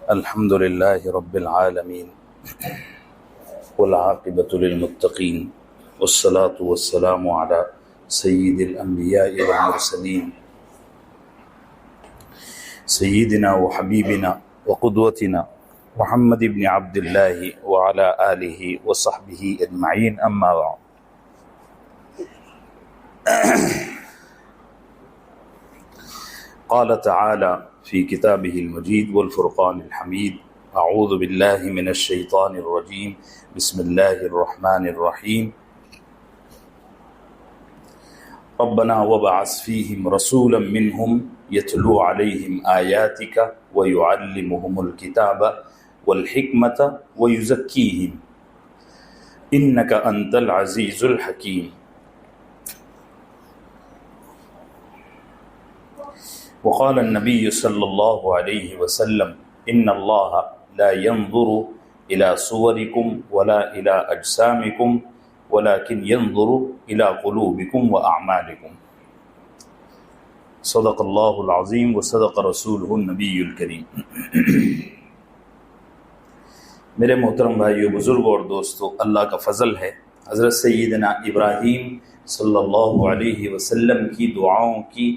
الحمد لله رب العالمين والعاقبة للمتقين والصلاة والسلام على سيد الأنبياء والمرسلين سيدنا وحبيبنا وقدوتنا محمد بن عبد الله وعلى آله وصحبه أجمعين، أما بعد. قال تعالى في كتابه المجيد والفرقان الحميد: أعوذ بالله من الشيطان الرجيم، بسم الله الرحمن الرحيم. ربنا وبعث فيهم رسولا منهم يتلو عليهم آياتك ويعلمهم الكتاب والحكمة ويزكيهم إنك أنت العزيز الحكيم. وقال النبي صلى الله عليه وسلم: إن الله لا ينظر إلى صوركم ولا إلى أجسامكم ولكن ينظر إلى قلوبكم وأعمالكم. صدق الله العظيم وصدق رسوله النبي الكريم. میرے محترم بھائیو، بزرگوں اور دوستو، اللہ کا فضل ہے، حضرت سیدنا ابراہیم صلی اللہ علیہ وسلم کی دعاؤں کی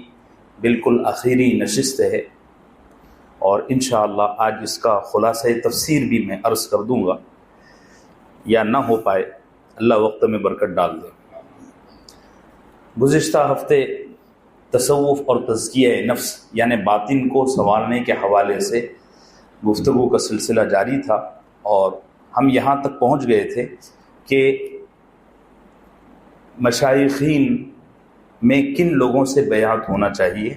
بالکل آخری نشست ہے، اور انشاءاللہ آج اس کا خلاصہ تفسیر بھی میں عرض کر دوں گا، یا نہ ہو پائے اللہ وقت میں برکت ڈال دے۔ گزشتہ ہفتے تصوف اور تزکیہ نفس یعنی باطن کو سنوارنے کے حوالے سے گفتگو کا سلسلہ جاری تھا، اور ہم یہاں تک پہنچ گئے تھے کہ مشائخین میں کن لوگوں سے بیعت ہونا چاہیے،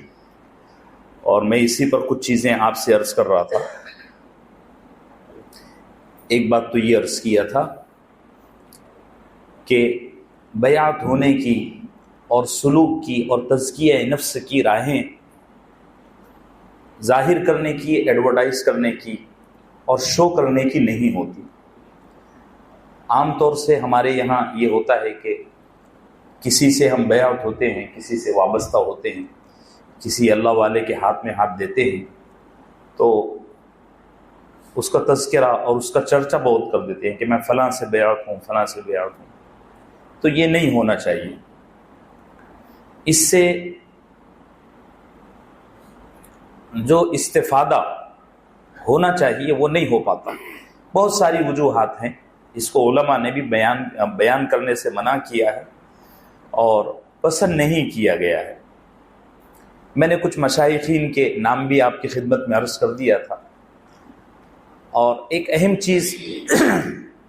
اور میں اسی پر کچھ چیزیں آپ سے عرض کر رہا تھا۔ ایک بات تو یہ عرض کیا تھا کہ بیعت ہونے کی اور سلوک کی اور تزکیہ نفس کی راہیں ظاہر کرنے کی، ایڈورٹائز کرنے کی اور شو کرنے کی نہیں ہوتی۔ عام طور سے ہمارے یہاں یہ ہوتا ہے کہ کسی سے ہم بیعت ہوتے ہیں، کسی سے وابستہ ہوتے ہیں، کسی اللہ والے کے ہاتھ میں ہاتھ دیتے ہیں تو اس کا تذکرہ اور اس کا چرچا بہت کر دیتے ہیں کہ میں فلاں سے بیعت ہوں، فلاں سے بیعت ہوں۔ تو یہ نہیں ہونا چاہیے، اس سے جو استفادہ ہونا چاہیے وہ نہیں ہو پاتا۔ بہت ساری وجوہات ہیں، اس کو علماء نے بھی بیان کرنے سے منع کیا ہے اور پسند نہیں کیا گیا ہے۔ میں نے کچھ مشائخین کے نام بھی آپ کی خدمت میں عرض کر دیا تھا، اور ایک اہم چیز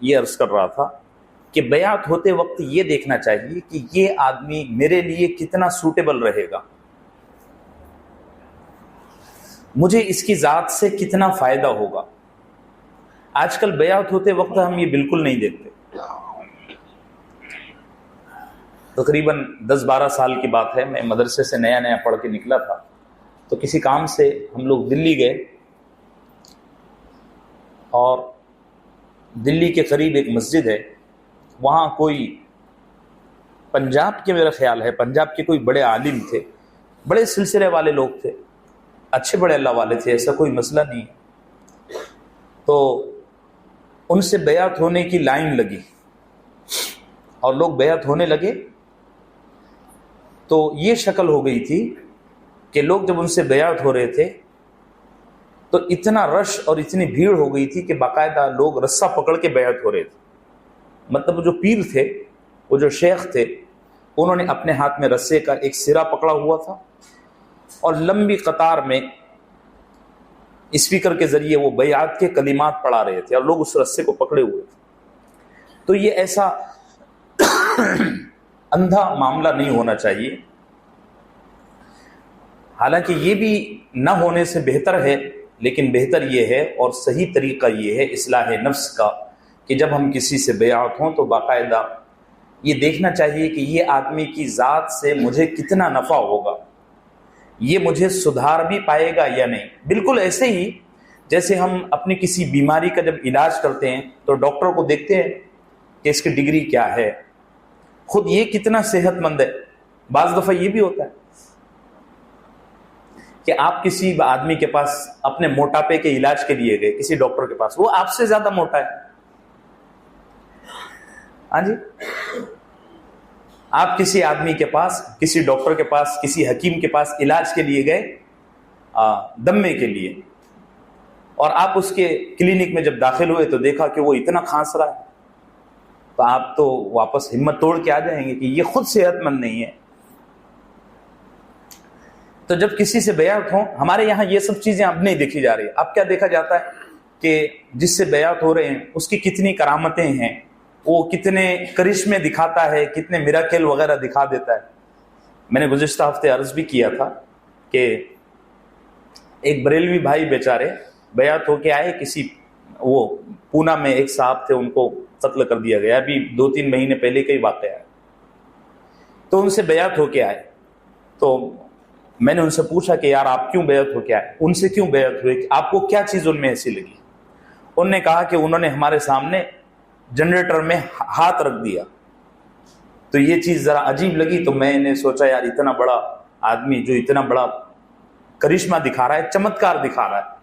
یہ عرض کر رہا تھا کہ بیعت ہوتے وقت یہ دیکھنا چاہیے کہ یہ آدمی میرے لیے کتنا سوٹیبل رہے گا، مجھے اس کی ذات سے کتنا فائدہ ہوگا۔ آج کل بیعت ہوتے وقت ہم یہ بالکل نہیں دیکھتے۔ تقریباً 10-12 سال کی بات ہے، میں مدرسے سے نیا نیا پڑھ کے نکلا تھا، تو کسی کام سے ہم لوگ دلی گئے، اور دلی کے قریب ایک مسجد ہے، وہاں کوئی پنجاب کے، میرا خیال ہے پنجاب کے کوئی بڑے عالم تھے، بڑے سلسلے والے لوگ تھے، اچھے بڑے اللہ والے تھے، ایسا کوئی مسئلہ نہیں ہے۔ تو ان سے بیعت ہونے کی لائن لگی اور لوگ بیعت ہونے لگے، تو یہ شکل ہو گئی تھی کہ لوگ جب ان سے بیعت ہو رہے تھے تو اتنا رش اور اتنی بھیڑ ہو گئی تھی کہ باقاعدہ لوگ رسہ پکڑ کے بیعت ہو رہے تھے۔ مطلب جو پیر تھے، وہ جو شیخ تھے، انہوں نے اپنے ہاتھ میں رسے کا ایک سرا پکڑا ہوا تھا، اور لمبی قطار میں اسپیکر کے ذریعے وہ بیعت کے کلمات پڑھا رہے تھے، اور لوگ اس رسے کو پکڑے ہوئے تھے۔ تو یہ ایسا اندھا معاملہ نہیں ہونا چاہیے، حالانکہ یہ بھی نہ ہونے سے بہتر ہے، لیکن بہتر یہ ہے اور صحیح طریقہ یہ ہے اصلاح نفس کا کہ جب ہم کسی سے بیعت ہوں تو باقاعدہ یہ دیکھنا چاہیے کہ یہ آدمی کی ذات سے مجھے کتنا نفع ہوگا، یہ مجھے سدھار بھی پائے گا یا نہیں۔ بالکل ایسے ہی جیسے ہم اپنی کسی بیماری کا جب علاج کرتے ہیں تو ڈاکٹر کو دیکھتے ہیں کہ اس کی ڈگری کیا ہے، خود یہ کتنا صحت مند ہے۔ بعض دفعہ یہ بھی ہوتا ہے کہ آپ کسی آدمی کے پاس اپنے موٹاپے کے علاج کے لیے گئے کسی ڈاکٹر کے پاس، وہ آپ سے زیادہ موٹا ہے، ہاں جی، آپ کسی آدمی کے پاس، کسی ڈاکٹر کے پاس، کسی حکیم کے پاس علاج کے لیے گئے دمے کے لیے، اور آپ اس کے کلینک میں جب داخل ہوئے تو دیکھا کہ وہ اتنا کھانس رہا ہے، تو آپ تو واپس ہمت توڑ کے آ جائیں گے کہ یہ خود صحت مند نہیں ہے۔ تو جب کسی سے بیعت ہو، ہمارے یہاں یہ سب چیزیں اب نہیں دیکھی جا رہی، اب کیا دیکھا جاتا ہے کہ جس سے بیعت ہو رہے ہیں اس کی کتنی کرامتیں ہیں، وہ کتنے کرشمے دکھاتا ہے، کتنے میراکل وغیرہ دکھا دیتا ہے۔ میں نے گزشتہ ہفتے عرض بھی کیا تھا کہ ایک بریلوی بھائی بیچارے بیعت ہو کے آئے، کسی وہ پونا میں ایک صاحب تھے، ان کو قتل کر دیا گیا، ابھی 2-3 مہینے پہلے کا ہی واقعہ ہے۔ تو ان سے بیعت ہو کے آئے، تو میں نے ان سے پوچھا کہ یار آپ کیوں بیعت ہو کے آئے، ان سے کیوں بیعت ہوئے، آپ کو کیا چیز ان میں ایسی لگی؟ انہوں نے کہا کہ انہوں نے ہمارے سامنے جنریٹر میں ہاتھ رکھ دیا، تو یہ چیز ذرا عجیب لگی، تو میں نے سوچا یار اتنا بڑا آدمی جو اتنا بڑا کرشمہ دکھا رہا ہے، چمتکار دکھا رہا ہے،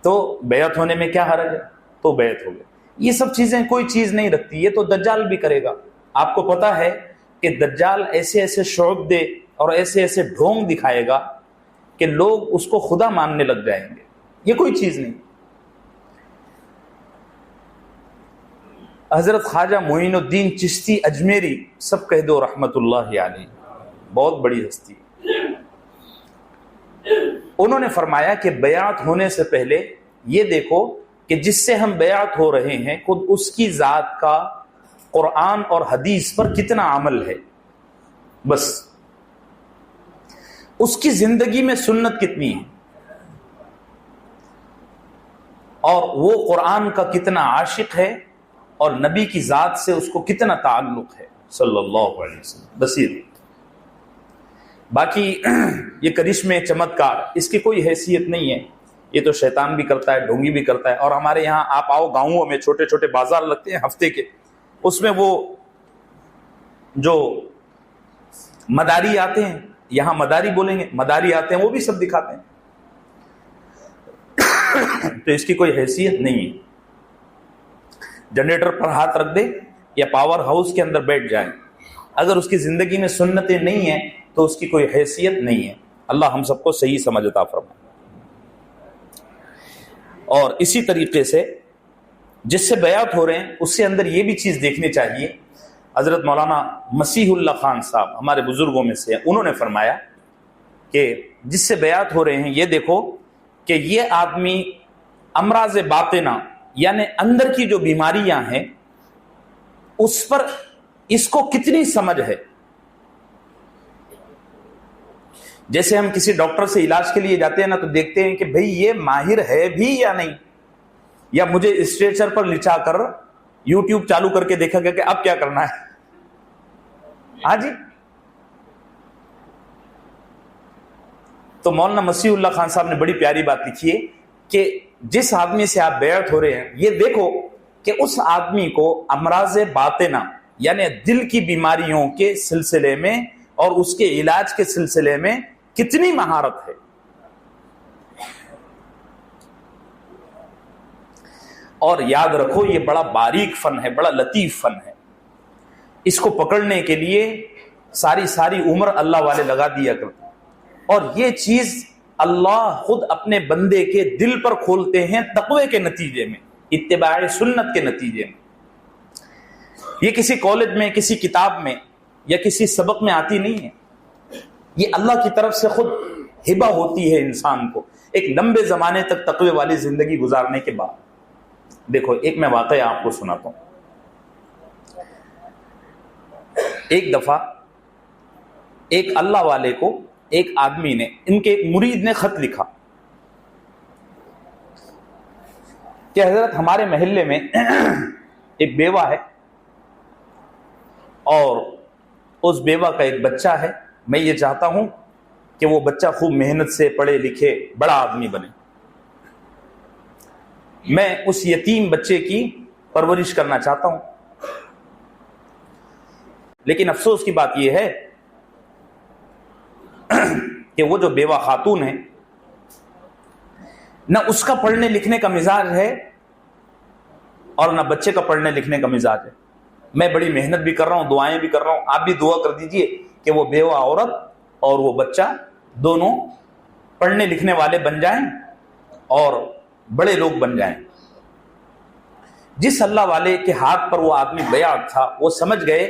تو بیعت ہونے میں کیا حرج ہے؟ تو بیعت ہو گئے۔ یہ سب چیزیں کوئی چیز نہیں رکھتی، یہ تو دجال بھی کرے گا۔ آپ کو پتا ہے کہ دجال ایسے ایسے شعب دے اور ایسے ایسے ڈھونگ دکھائے گا کہ لوگ اس کو خدا ماننے لگ جائیں گے، یہ کوئی چیز نہیں۔ حضرت خواجہ معین الدین چشتی اجمیری، سب کہہ دو رحمت اللہ علیہ، بہت بڑی ہستی، انہوں نے فرمایا کہ بیعت ہونے سے پہلے یہ دیکھو کہ جس سے ہم بیعت ہو رہے ہیں خود اس کی ذات کا قرآن اور حدیث پر کتنا عمل ہے، بس اس کی زندگی میں سنت کتنی ہے، اور وہ قرآن کا کتنا عاشق ہے، اور نبی کی ذات سے اس کو کتنا تعلق ہے صلی اللہ علیہ وسلم، بس یہ باقی یہ کرشمے چمتکار اس کی کوئی حیثیت نہیں ہے، یہ تو شیطان بھی کرتا ہے، ڈھونگی بھی کرتا ہے۔ اور ہمارے یہاں آپ آؤ گاؤں میں، چھوٹے چھوٹے بازار لگتے ہیں ہفتے کے، اس میں وہ جو مداری آتے ہیں، یہاں مداری بولیں گے، مداری آتے ہیں، وہ بھی سب دکھاتے ہیں، تو اس کی کوئی حیثیت نہیں ہے۔ جنریٹر پر ہاتھ رکھ دے یا پاور ہاؤس کے اندر بیٹھ جائے، اگر اس کی زندگی میں سنتیں نہیں ہیں تو اس کی کوئی حیثیت نہیں ہے۔ اللہ ہم سب کو صحیح سمجھ عطا فرمائے۔ اور اسی طریقے سے جس سے بیعت ہو رہے ہیں اس سے اندر یہ بھی چیز دیکھنی چاہیے۔ حضرت مولانا مسیح اللہ خان صاحب ہمارے بزرگوں میں سے، انہوں نے فرمایا کہ جس سے بیعت ہو رہے ہیں یہ دیکھو کہ یہ آدمی امراض باطنہ یعنی اندر کی جو بیماریاں ہیں اس پر اس کو کتنی سمجھ ہے۔ جیسے ہم کسی ڈاکٹر سے علاج کے لیے جاتے ہیں نا، تو دیکھتے ہیں کہ بھئی یہ ماہر ہے بھی یا نہیں، یا مجھے اسٹریچر پر لچا کر یوٹیوب چالو کر کے دیکھا گیا کہ اب کیا کرنا ہے، ہاں جی۔ تو مولانا مسیح اللہ خان صاحب نے بڑی پیاری بات لکھی ہے کہ جس آدمی سے آپ بیعت ہو رہے ہیں یہ دیکھو کہ اس آدمی کو امراض باطنہ یعنی دل کی بیماریوں کے سلسلے میں اور اس کے علاج کے سلسلے میں کتنی مہارت ہے۔ اور یاد رکھو یہ بڑا باریک فن ہے، بڑا لطیف فن ہے، اس کو پکڑنے کے لیے ساری عمر اللہ والے لگا دیا کرتے ہیں، اور یہ چیز اللہ خود اپنے بندے کے دل پر کھولتے ہیں تقوی کے نتیجے میں، اتباع سنت کے نتیجے میں۔ یہ کسی کالج میں، کسی کتاب میں یا کسی سبق میں آتی نہیں ہے، یہ اللہ کی طرف سے خود ہبہ ہوتی ہے انسان کو ایک لمبے زمانے تک تقوی والی زندگی گزارنے کے بعد۔ دیکھو ایک میں واقعہ آپ کو سناتا ہوں۔ ایک دفعہ ایک اللہ والے کو ایک آدمی نے، ان کے ایک مرید نے خط لکھا کہ حضرت ہمارے محلے میں ایک بیوہ ہے اور اس بیوہ کا ایک بچہ ہے، میں یہ چاہتا ہوں کہ وہ بچہ خوب محنت سے پڑھے لکھے بڑا آدمی بنے، میں اس یتیم بچے کی پرورش کرنا چاہتا ہوں، لیکن افسوس کی بات یہ ہے کہ وہ جو بیوہ خاتون ہے نہ اس کا پڑھنے لکھنے کا مزاج ہے اور نہ بچے کا پڑھنے لکھنے کا مزاج ہے. میں بڑی محنت بھی کر رہا ہوں, دعائیں بھی کر رہا ہوں, آپ بھی دعا کر دیجئے کہ وہ بیوہ عورت اور وہ بچہ دونوں پڑھنے لکھنے والے بن جائیں اور بڑے لوگ بن جائیں. جس اللہ والے کے ہاتھ پر وہ آدمی بیعت تھا وہ سمجھ گئے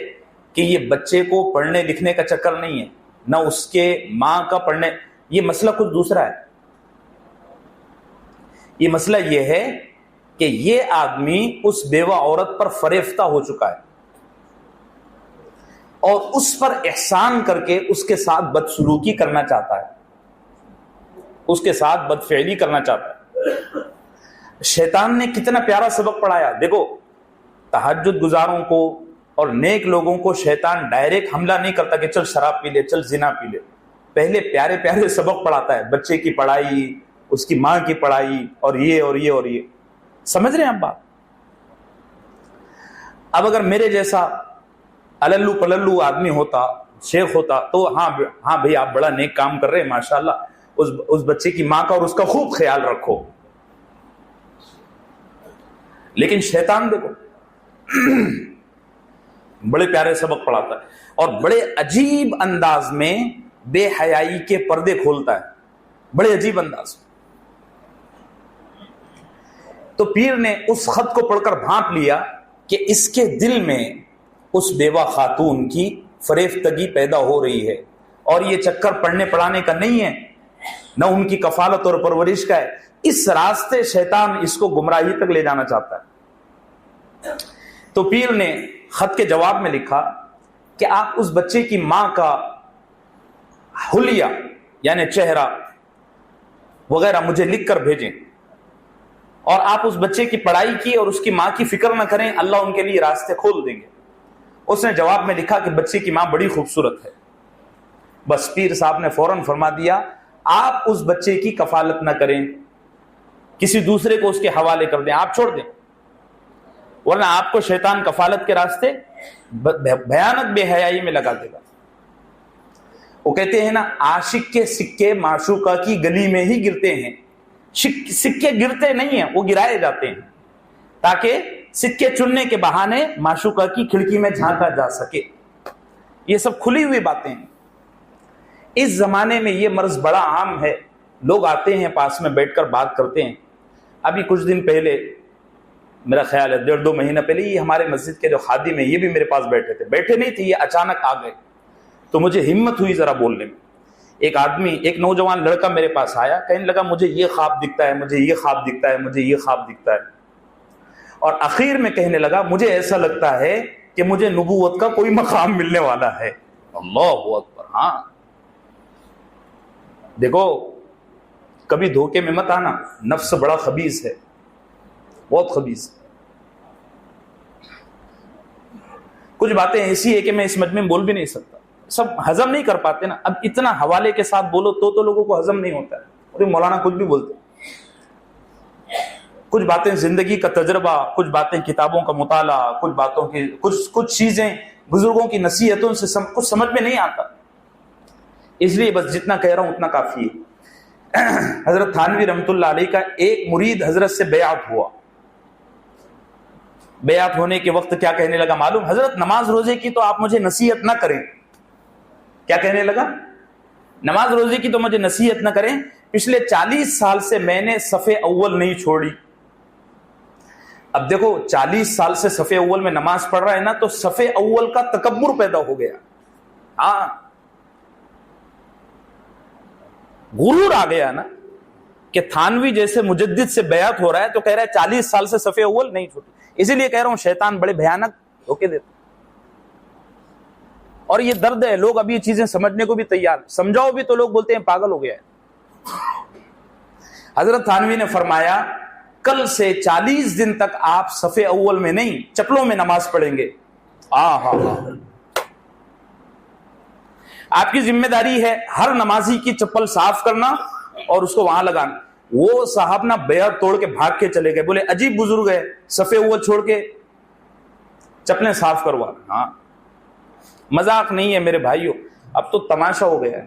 کہ یہ بچے کو پڑھنے لکھنے کا چکر نہیں ہے, نہ اس کے ماں کا پڑھنے, یہ مسئلہ کچھ دوسرا ہے. یہ مسئلہ یہ ہے کہ یہ آدمی اس بیوہ عورت پر فریفتہ ہو چکا ہے اور اس پر احسان کر کے اس کے ساتھ بدسلوکی کرنا چاہتا ہے, اس کے ساتھ بدفعلی کرنا چاہتا ہے. شیطان نے کتنا پیارا سبق پڑھایا. دیکھو تہجد گزاروں کو اور نیک لوگوں کو شیطان ڈائریکٹ حملہ نہیں کرتا کہ چل شراب پی لے, چل زنا پی لے. پہلے پیارے پیارے سبق پڑھاتا ہے, بچے کی پڑھائی, اس کی ماں کی پڑھائی, اور یہ اور یہ اور یہ. سمجھ رہے ہیں آپ بات؟ اب اگر میرے جیسا اللو پللو آدمی ہوتا, شیخ ہوتا, تو ہاں بھئی آپ بڑا نیک کام کر رہے ہیں ماشاءاللہ, اس بچے کی ماں کا اور اس کا خوب خیال رکھو. لیکن شیطان دیکھو بڑے پیارے سبق پڑھاتا ہے اور بڑے عجیب انداز میں بے حیائی کے پردے کھولتا ہے, بڑے عجیب انداز. تو پیر نے اس خط کو پڑھ کر بھانپ لیا کہ اس کے دل میں اس بیوہ خاتون کی فریفتگی پیدا ہو رہی ہے, اور یہ چکر پڑھنے پڑھانے کا نہیں ہے, نہ ان کی کفالت اور پرورش کا ہے. اس راستے شیطان اس کو گمراہی تک لے جانا چاہتا ہے. تو پیر نے خط کے جواب میں لکھا کہ آپ اس بچے کی ماں کا حلیہ یعنی چہرہ وغیرہ مجھے لکھ کر بھیجیں, اور آپ اس بچے کی پڑھائی کی اور اس کی ماں کی فکر نہ کریں, اللہ ان کے لیے راستے کھول دیں گے. اس نے جواب میں لکھا کہ بچے کی ماں بڑی خوبصورت ہے. بس پیر صاحب نے فوراً فرما دیا آپ اس بچے کی کفالت نہ کریں, کسی دوسرے کو اس کے حوالے کر دیں, آپ چھوڑ دیں, ورنہ آپ کو شیطان کفالت کے راستے بھیانک بے حیائی میں لگا دے گا. وہ کہتے ہیں نا, عاشق کے سکے معشوقہ کی گلی میں ہی گرتے ہیں. سکے گرتے نہیں ہیں, وہ گرائے جاتے ہیں تاکہ سکے چننے کے بہانے معشوقہ کی کھڑکی میں جھانکا جا سکے. یہ سب کھلی ہوئی باتیں ہیں. اس زمانے میں یہ مرض بڑا عام ہے, لوگ آتے ہیں پاس میں بیٹھ کر بات کرتے ہیں. ابھی کچھ دن پہلے, میرا خیال ہے 1.5-2 مہینہ پہلے, یہ ہمارے مسجد کے جو خادم ہیں یہ بھی میرے پاس بیٹھے تھے. بیٹھے نہیں تھے, یہ اچانک آ گئے, تو مجھے ہمت ہوئی ذرا بولنے میں. ایک نوجوان لڑکا میرے پاس آیا, کہنے لگا مجھے یہ خواب دکھتا ہے, مجھے یہ خواب دکھتا ہے, مجھے یہ خواب دکھتا ہے. اور اخیر میں کہنے لگا مجھے ایسا لگتا ہے کہ مجھے نبوت کا کوئی مقام ملنے والا ہے. اللہ اکبر. ہاں دیکھو کبھی دھوکے میں مت آنا, نفس بڑا خبیث ہے, بہت خبیث. کچھ باتیں ایسی ہے کہ میں اس مجمع میں بول بھی نہیں سکتا, سب ہضم نہیں کر پاتے نا. اب اتنا حوالے کے ساتھ بولو تو لوگوں کو ہضم نہیں ہوتا ہے. اور مولانا کچھ بھی بولتے, کچھ باتیں زندگی کا تجربہ, کچھ باتیں کتابوں کا مطالعہ, کچھ باتوں کی کچھ چیزیں بزرگوں کی نصیحتوں سے کچھ سمجھ میں نہیں آتا. اس لیے بس جتنا کہہ رہا ہوں اتنا کافی ہے. حضرت تھانوی رحمۃ اللہ علیہ کا ایک مرید حضرت سے بیعت ہوا. بیعت ہونے کے وقت کیا کہنے لگا معلوم؟ حضرت نماز روزے کی تو آپ مجھے نصیحت نہ کریں. کیا کہنے لگا؟ نماز روزے کی تو مجھے نصیحت نہ کریں, پچھلے 40 سال سے میں نے صف اول نہیں چھوڑی. اب دیکھو 40 سال سے صف اول میں نماز پڑھ رہا ہے نا, تو صف اول کا تکبر پیدا ہو گیا. ہاں غرور آ گیا نا کہ تھانوی جیسے مجدد سے بیعت ہو رہا ہے تو کہہ رہا ہے 40 سال سے صف اول نہیں چھوٹی. اسی لیے کہہ رہا ہوں شیطان بڑے بھیانک دھوکے دیتا, اور یہ درد ہے. لوگ اب یہ چیزیں سمجھنے کو بھی تیار, سمجھاؤ بھی تو لوگ بولتے ہیں پاگل ہو گیا ہے. حضرت تھانوی نے فرمایا کل سے 40 دن تک آپ صف اول میں نہیں, چپلوں میں نماز پڑھیں گے. آپ کی ذمہ داری ہے ہر نمازی کی چپل صاف کرنا اور اس کو وہاں لگانا. وہ صاحب نا بیعت توڑ کے بھاگ کے چلے گئے, بولے عجیب بزرگ ہے, صف اول چھوڑ کے چپلیں صاف کروا. ہاں مذاق نہیں ہے میرے بھائیوں, اب تو تماشا ہو گیا ہے.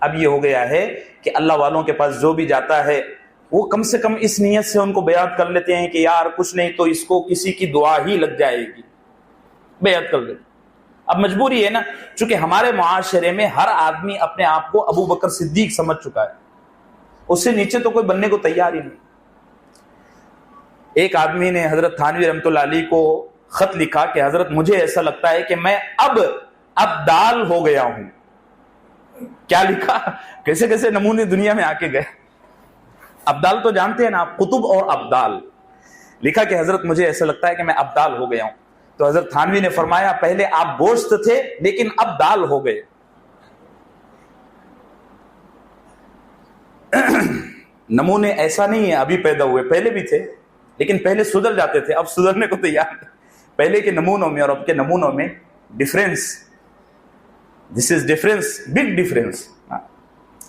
اب یہ ہو گیا ہے کہ اللہ والوں کے پاس جو بھی جاتا ہے وہ کم سے کم اس نیت سے ان کو بیعت کر لیتے ہیں کہ یار کچھ نہیں تو اس کو کسی کی دعا ہی لگ جائے گی، بیعت کر لیتے۔ اب مجبوری ہے نا، چونکہ ہمارے معاشرے میں ہر آدمی اپنے آپ کو ابو بکر صدیق سمجھ چکا ہے، اس سے نیچے تو کوئی بننے کو تیار ہی نہیں۔ ایک آدمی نے حضرت تھانوی رحمۃ اللہ علیہ کو خط لکھا کہ حضرت مجھے ایسا لگتا ہے کہ میں اب ابدال ہو گیا ہوں۔ کیا لکھا، کیسے کیسے نمونے دنیا میں آ کے گئے۔ ابدال تو جانتے ہیں نا آپ، قطب اور ابدال۔ لکھا کہ حضرت مجھے ایسا لگتا ہے کہ میں ابدال ہو گیا ہوں۔ تو حضرت تھانوی نے فرمایا پہلے آپ گوشت تھے لیکن اب دال ہو گئے۔ نمونے ایسا نہیں ہے ابھی پیدا ہوئے، پہلے بھی تھے لیکن پہلے سدھر جاتے تھے، اب سدھرنے کو تیار نہیں۔ پہلے کے نمونوں میں اور اب کے نمونوں میں difference, this is difference, big difference,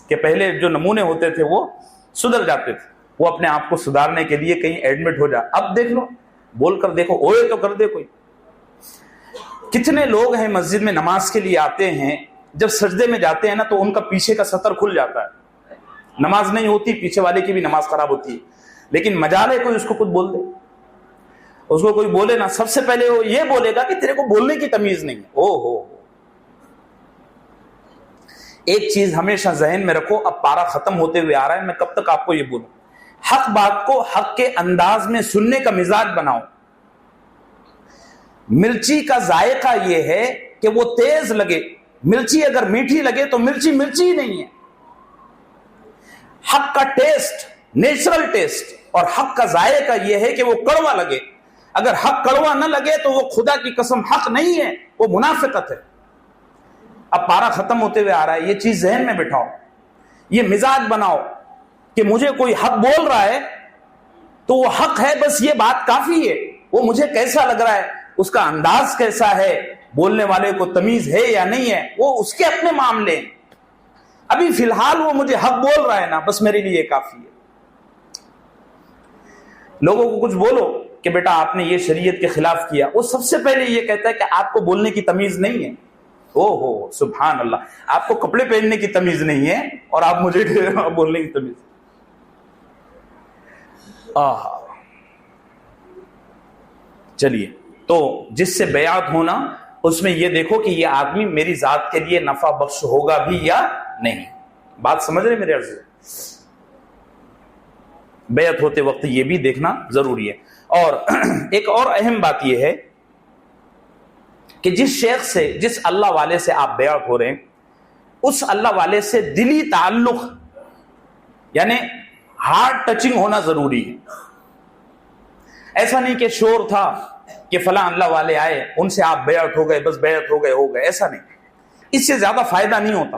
کہ پہلے جو نمونے ہوتے تھے وہ سدھر جاتے تھے، وہ اپنے آپ کو سدھارنے کے لیے کہیں ایڈمٹ ہو جا۔ اب دیکھ لو، بول کر دیکھو، اوے تو کر دے کوئی۔ کتنے لوگ ہیں مسجد میں نماز کے لیے آتے ہیں، جب سجدے میں جاتے ہیں نا تو ان کا پیچھے کا سطر کھل جاتا ہے، نماز نہیں ہوتی، پیچھے والے کی بھی نماز خراب ہوتی ہے، لیکن مجال ہے کوئی اس کو کچھ بول دے، اس کو کوئی بولے نا، سب سے پہلے وہ یہ بولے گا کہ تیرے کو بولنے کی تمیز نہیں ہے۔ او ہو، ایک چیز ہمیشہ ذہن میں رکھو، اب پارا ختم ہوتے ہوئے آ رہا ہے، میں کب تک آپ کو یہ بولوں، حق بات کو حق کے انداز میں سننے کا مزاج بناؤ۔ مرچی کا ذائقہ یہ ہے کہ وہ تیز لگے، مرچی اگر میٹھی لگے تو مرچی مرچی ہی نہیں ہے۔ حق کا ٹیسٹ نیچرل ٹیسٹ اور حق کا ذائقہ یہ ہے کہ وہ کڑوا لگے۔ اگر حق کڑوا نہ لگے تو وہ خدا کی قسم حق نہیں ہے، وہ منافقت ہے۔ اب پارا ختم ہوتے ہوئے آ رہا ہے، یہ چیز ذہن میں بٹھاؤ، یہ مزاج بناؤ کہ مجھے کوئی حق بول رہا ہے تو وہ حق ہے، بس یہ بات کافی ہے۔ وہ مجھے کیسا لگ رہا ہے، اس کا انداز کیسا ہے، بولنے والے کو تمیز ہے یا نہیں ہے، وہ اس کے اپنے معاملے ہیں۔ ابھی فی الحال وہ مجھے حق بول رہا ہے نا، بس میرے لیے کافی ہے۔ لوگوں کو کچھ بولو کہ بیٹا آپ نے یہ شریعت کے خلاف کیا، وہ سب سے پہلے یہ کہتا ہے کہ آپ کو بولنے کی تمیز نہیں ہے۔ او ہو سبحان اللہ، آپ کو کپڑے پہننے کی تمیز نہیں ہے اور آپ مجھے بولنے کی تمیز۔ چلیے، تو جس سے بیعت ہونا، اس میں یہ دیکھو کہ یہ آدمی میری ذات کے لیے نفع بخش ہوگا بھی یا نہیں۔ بات سمجھ رہے میرے عرض؟ بیعت ہوتے وقت یہ بھی دیکھنا ضروری ہے۔ اور ایک اور اہم بات یہ ہے کہ جس شیخ سے، جس اللہ والے سے آپ بیعت ہو رہے ہیں، اس اللہ والے سے دلی تعلق یعنی ہارٹ ٹچنگ ہونا ضروری ہے۔ ایسا نہیں کہ شور تھا کہ فلاں اللہ والے آئے، ان سے آپ بیعت ہو گئے، بس بیعت ہو گئے، ایسا نہیں۔ اس سے زیادہ فائدہ نہیں ہوتا۔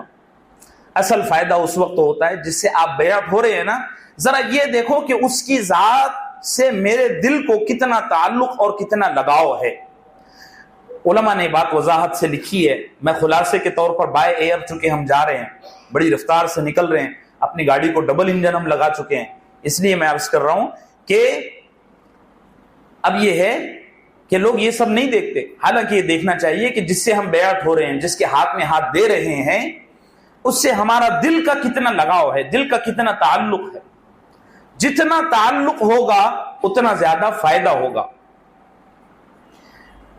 اصل فائدہ اس وقت ہوتا ہے جس سے آپ بیعت ہو رہے ہیں نا، ذرا یہ دیکھو کہ اس کی ذات سے میرے دل کو کتنا تعلق اور کتنا لگاؤ ہے۔ علماء نے بات وضاحت سے لکھی ہے، میں خلاصے کے طور پر بائی ایئر چونکہ ہم جا رہے ہیں، بڑی رفتار سے نکل رہے ہیں، اپنی گاڑی کو ڈبل انجن ہم لگا چکے ہیں، اس لیے میں عرض کر رہا ہوں کہ اب یہ ہے کہ لوگ یہ سب نہیں دیکھتے، حالانکہ یہ دیکھنا چاہیے کہ جس سے ہم بیعت ہو رہے ہیں، جس کے ہاتھ میں ہاتھ دے رہے ہیں، اس سے ہمارا دل کا کتنا لگاؤ ہے، دل کا کتنا تعلق ہے۔ جتنا تعلق ہوگا اتنا زیادہ فائدہ ہوگا۔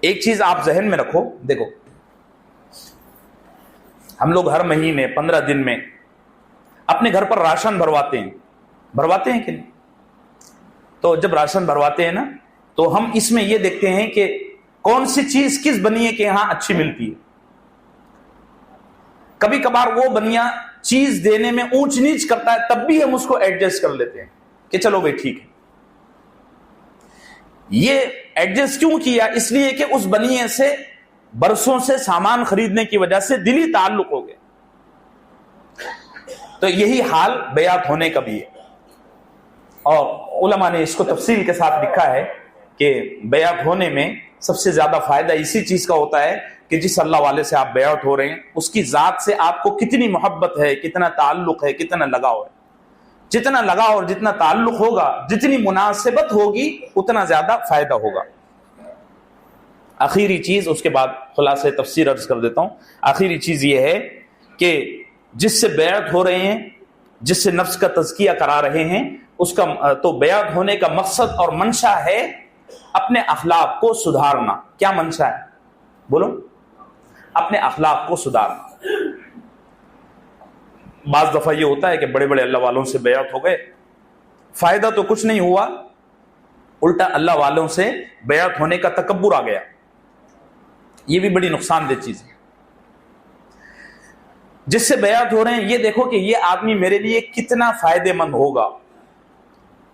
ایک چیز آپ ذہن میں رکھو، دیکھو ہم لوگ ہر مہینے 15 دن میں اپنے گھر پر راشن بھرواتے ہیں کہ نہیں؟ تو جب راشن بھرواتے ہیں نا تو ہم اس میں یہ دیکھتے ہیں کہ کون سی چیز کس بنیے کے یہاں اچھی ملتی ہے۔ کبھی کبھار وہ بنیا چیز دینے میں اونچ نیچ کرتا ہے، تب بھی ہم اس کو ایڈجسٹ کر لیتے ہیں کہ چلو بھائی ٹھیک ہے۔ یہ ایڈجسٹ کیوں کیا؟ اس لیے کہ اس بنیے سے برسوں سے سامان خریدنے کی وجہ سے دلی تعلق ہو گیا۔ تو یہی حال بیعت ہونے کا بھی ہے، اور علماء نے اس کو تفصیل کے ساتھ لکھا ہے کہ بیعت ہونے میں سب سے زیادہ فائدہ اسی چیز کا ہوتا ہے کہ جس اللہ والے سے آپ بیعت ہو رہے ہیں اس کی ذات سے آپ کو کتنی محبت ہے، کتنا تعلق ہے، کتنا لگاؤ ہے۔ جتنا لگاؤ اور جتنا تعلق ہوگا، جتنی مناسبت ہوگی، اتنا زیادہ فائدہ ہوگا۔ آخری چیز، اس کے بعد خلاصہ تفسیر عرض کر دیتا ہوں۔ آخری چیز یہ ہے کہ جس سے بیعت ہو رہے ہیں، جس سے نفس کا تزکیہ کرا رہے ہیں، اس کا تو بیعت ہونے کا مقصد اور منشا ہے اپنے اخلاق کو سدھارنا۔ کیا منشا ہے؟ بولو، اپنے اخلاق کو سدھارنا۔ بعض دفعہ یہ ہوتا ہے کہ بڑے بڑے اللہ والوں سے بیعت ہو گئے، فائدہ تو کچھ نہیں ہوا، الٹا اللہ والوں سے بیعت ہونے کا تکبر آ گیا۔ یہ بھی بڑی نقصان دہ چیز ہے۔ جس سے بیعت ہو رہے ہیں یہ دیکھو کہ یہ آدمی میرے لیے کتنا فائدے مند ہوگا،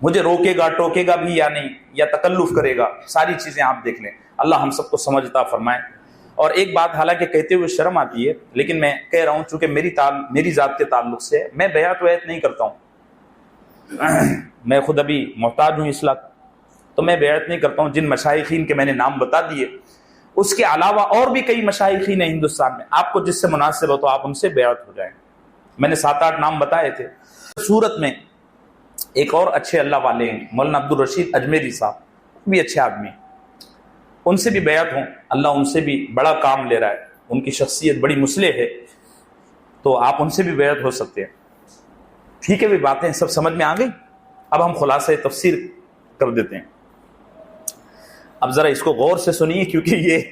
مجھے روکے گا ٹوکے گا بھی یا نہیں، یا تکلف کرے گا، ساری چیزیں آپ دیکھ لیں۔ اللہ ہم سب کو سمجھتا فرمائے۔ اور ایک بات حالانکہ کہتے ہوئے شرم آتی ہے، لیکن میں کہہ رہا ہوں چونکہ میری ذات کے تعلق سے میں بیعت ویعت نہیں کرتا ہوں، میں خود ابھی محتاج ہوں اصلاح، تو میں بیعت نہیں کرتا ہوں۔ جن مشائخین کے میں نے نام بتا دیے، اس کے علاوہ اور بھی کئی مشائخین ہیں ہندوستان میں، آپ کو جس سے مناسب ہو تو آپ ان سے بیعت ہو جائیں۔ میں نے 7-8 نام بتائے تھے۔ صورت میں ایک اور اچھے اللہ والے ہیں، مولانا عبدالرشید اجمیری صاحب، بھی اچھے آدمی، ان سے بھی بیعت ہوں، اللہ ان سے بھی بڑا کام لے رہا ہے، ان کی شخصیت بڑی مصلح ہے، تو آپ ان سے بھی بیعت ہو سکتے ہیں۔ ٹھیک ہے، بھی باتیں سب سمجھ میں آ گئی۔ اب ہم خلاصہ تفسیر کر دیتے ہیں۔ اب ذرا اس کو غور سے سنیے، کیونکہ یہ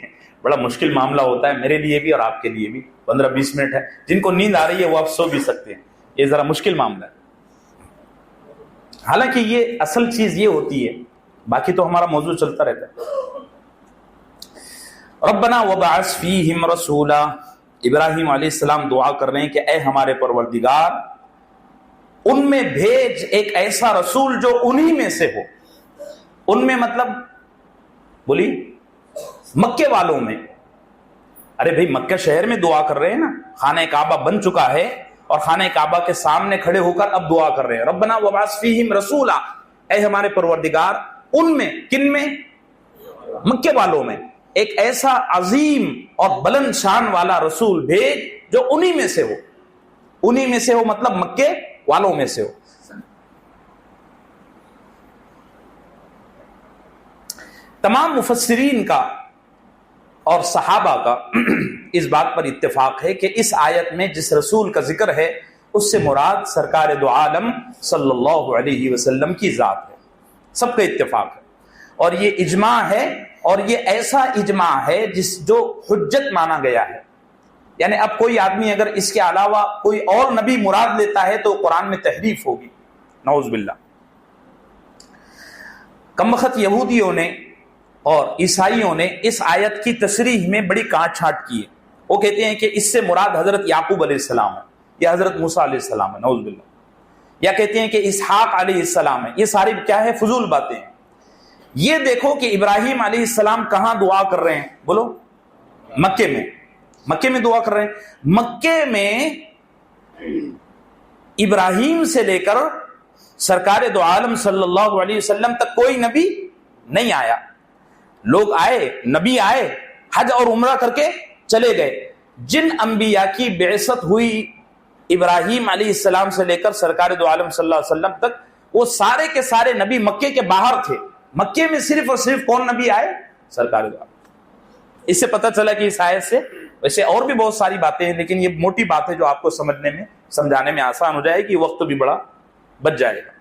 بڑا مشکل معاملہ ہوتا ہے میرے لیے بھی اور آپ کے لیے بھی۔ 15-20 منٹ ہے، جن کو نیند آ رہی ہے وہ آپ سو بھی سکتے ہیں، یہ ذرا مشکل معاملہ ہے۔ حالانکہ یہ اصل چیز یہ ہوتی ہے، باقی تو ہمارا موضوع چلتا رہتا ہے۔ ربنا وبعث فیہم رسولا، ابراہیم علیہ السلام دعا کر رہے ہیں کہ اے ہمارے پروردگار، ان میں بھیج ایک ایسا رسول جو انہی میں سے ہو۔ ان میں مطلب بولی مکے والوں میں۔ ارے بھئی مکہ شہر میں دعا کر رہے ہیں نا، خانہ کعبہ بن چکا ہے اور خانہ کعبہ کے سامنے کھڑے ہو کر اب دعا کر رہے ہیں، ربنا وبعث فیہم رسولا، اے ہمارے پروردگار ان میں، کن میں؟ مکے والوں میں ایک ایسا عظیم اور بلند شان والا رسول بھیج جو انہی میں سے ہو۔ انہی میں سے ہو مطلب مکے والوں میں سے ہو۔ تمام مفسرین کا اور صحابہ کا اس بات پر اتفاق ہے کہ اس آیت میں جس رسول کا ذکر ہے اس سے مراد سرکار دو عالم صلی اللہ علیہ وسلم کی ذات ہے، سب کا اتفاق ہے۔ اور یہ اجماع ہے، اور یہ ایسا اجماع ہے جو حجت مانا گیا ہے۔ یعنی اب کوئی آدمی اگر اس کے علاوہ کوئی اور نبی مراد لیتا ہے تو قرآن میں تحریف ہوگی، نعوذ باللہ۔ کمبخت یہودیوں نے اور عیسائیوں نے اس آیت کی تصریح میں بڑی کاٹ چھانٹ کی ہے۔ وہ کہتے ہیں کہ اس سے مراد حضرت یعقوب علیہ السلام ہے یا حضرت موسیٰ علیہ السلام ہے، نعوذ باللہ، یا کہتے ہیں کہ اسحاق علیہ السلام ہے۔ یہ ساری کیا ہے؟ فضول باتیں ہیں۔ یہ دیکھو کہ ابراہیم علیہ السلام کہاں دعا کر رہے ہیں؟ بولو، مکے میں۔ مکے میں دعا کر رہے ہیں۔ مکے میں ابراہیم سے لے کر سرکار دو عالم صلی اللہ علیہ وسلم تک کوئی نبی نہیں آیا۔ لوگ آئے، نبی آئے، حج اور عمرہ کر کے چلے گئے۔ جن انبیاء کی بعثت ہوئی ابراہیم علیہ السلام سے لے کر سرکار دو عالم صلی اللہ علیہ وسلم تک، وہ سارے کے سارے نبی مکے کے باہر تھے۔ مکے میں صرف اور صرف کون نبی آئے؟ سرکار دو عالم۔ اس سے پتہ چلا کہ اس آیت سے، ویسے اور بھی بہت ساری باتیں ہیں لیکن یہ موٹی بات ہے جو آپ کو سمجھنے میں، سمجھانے میں آسان ہو جائے گی، وقت بھی بڑا بچ جائے گا۔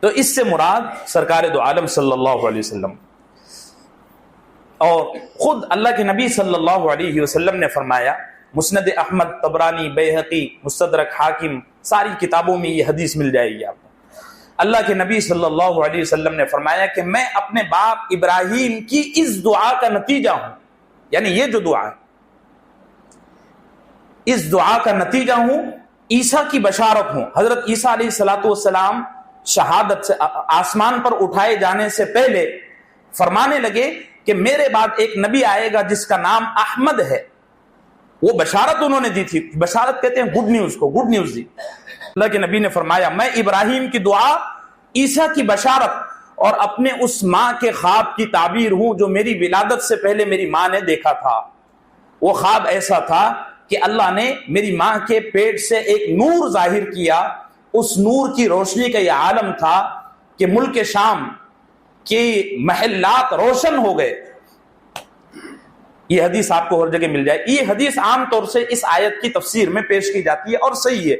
تو اس سے مراد سرکار دو عالم صلی اللہ علیہ وسلم، اور خود اللہ کے نبی صلی اللہ علیہ وسلم نے فرمایا، مسند احمد، طبرانی، بیہقی، مستدرک حاکم، ساری کتابوں میں یہ حدیث مل جائے گی آپ کو۔ اللہ کے نبی صلی اللہ علیہ وسلم نے فرمایا کہ میں اپنے باپ ابراہیم کی اس دعا کا نتیجہ ہوں، یعنی یہ جو دعا ہے اس دعا کا نتیجہ ہوں، عیسیٰ کی بشارت ہوں۔ حضرت عیسیٰ علیہ الصلوۃ والسلام شہادت سے آسمان پر اٹھائے جانے سے پہلے فرمانے لگے کہ میرے بعد ایک نبی آئے گا جس کا نام احمد ہے۔ وہ بشارت انہوں نے دی تھی، بشارت کہتے ہیں گڈ نیوز کو، گڈ نیوز دی۔ اللہ کے نبی نے فرمایا میں ابراہیم کی دعا، عیسیٰ کی بشارت اور اپنے اس ماں کے خواب کی تعبیر ہوں جو میری ولادت سے پہلے میری ماں نے دیکھا تھا۔ وہ خواب ایسا تھا کہ اللہ نے میری ماں کے پیٹ سے ایک نور ظاہر کیا، اس نور کی روشنی کا یہ عالم تھا کہ ملک شام کے محلات روشن ہو گئے، یہ حدیث آپ کو ہر جگہ مل جائے. یہ حدیث عام طور سے اس آیت کی تفسیر میں پیش کی جاتی ہے اور صحیح ہے.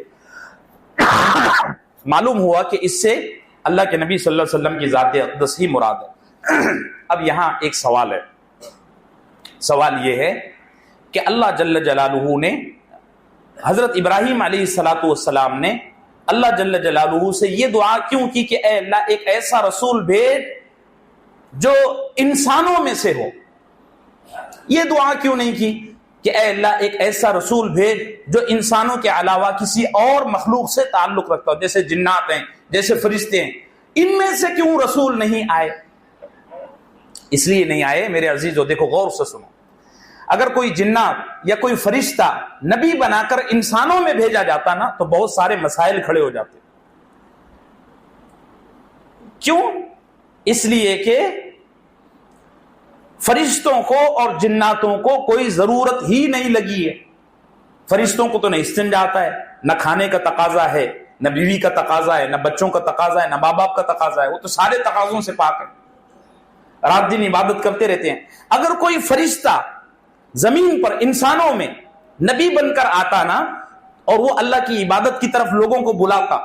معلوم ہوا کہ اس سے اللہ کے نبی صلی اللہ علیہ وسلم کی ذات اقدس ہی مراد ہے. اب یہاں ایک سوال ہے. سوال یہ ہے کہ اللہ جل جلالہ نے حضرت ابراہیم علیہ الصلوۃ والسلام نے اللہ جل جلالہ سے یہ دعا کیوں کی کہ اے اللہ ایک ایسا رسول بھیج جو انسانوں میں سے ہو؟ یہ دعا کیوں نہیں کی کہ اے اللہ ایک ایسا رسول بھیج جو انسانوں کے علاوہ کسی اور مخلوق سے تعلق رکھتا ہو، جیسے جنات ہیں، جیسے فرشتے ہیں، ان میں سے کیوں رسول نہیں آئے؟ اس لیے نہیں آئے میرے عزیزو، دیکھو غور سے سنو. اگر کوئی جنات یا کوئی فرشتہ نبی بنا کر انسانوں میں بھیجا جاتا نا تو بہت سارے مسائل کھڑے ہو جاتے. کیوں؟ اس لیے کہ فرشتوں کو اور جناتوں کو کوئی ضرورت ہی نہیں لگی ہے. فرشتوں کو تو نہ استنجا آتا ہے، نہ کھانے کا تقاضا ہے، نہ بیوی کا تقاضا ہے، نہ بچوں کا تقاضا ہے، نہ ماں باپ کا تقاضا ہے. وہ تو سارے تقاضوں سے پاک ہے، رات دن عبادت کرتے رہتے ہیں. اگر کوئی فرشتہ زمین پر انسانوں میں نبی بن کر آتا نا اور وہ اللہ کی عبادت کی طرف لوگوں کو بلاتا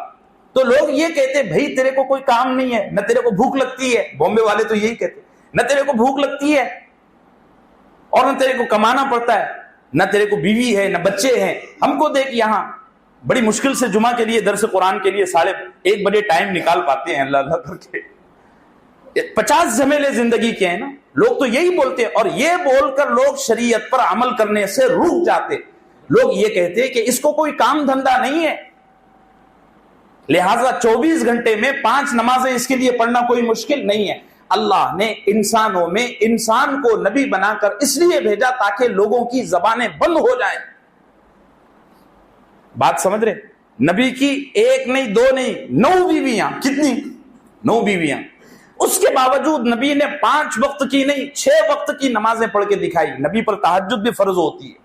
تو لوگ یہ کہتے بھائی تیرے کو کوئی کام نہیں ہے، نہ تیرے کو بھوک لگتی ہے. بامبے والے تو یہی کہتے، نہ تیرے کو بھوک لگتی ہے اور نہ تیرے کو کمانا پڑتا ہے، نہ تیرے کو بیوی ہے، نہ بچے ہیں. ہم کو دیکھ یہاں بڑی مشکل سے جمعہ کے لیے درس قرآن کے لیے 1:30 بجے ٹائم نکال پاتے ہیں اللہ اللہ کر کے. 50 جھمیلے زندگی کے ہیں نا. لوگ تو یہی بولتے ہیں اور یہ بول کر لوگ شریعت پر عمل کرنے سے رک جاتے. لوگ یہ کہتے ہیں کہ اس کو کوئی کام دھندا نہیں ہے، لہذا 24 گھنٹے میں 5 نمازیں اس کے لیے پڑھنا کوئی مشکل نہیں ہے. اللہ نے انسانوں میں انسان کو نبی بنا کر اس لیے بھیجا تاکہ لوگوں کی زبانیں بند ہو جائیں. بات سمجھ رہے؟ نبی کی 1 نہیں 2 نہیں 9 بیویاں. کتنی؟ 9 بیویاں. اس کے باوجود نبی نے 5 وقت کی نہیں 6 وقت کی نمازیں پڑھ کے دکھائی. نبی پر تہجد بھی فرض ہوتی ہے.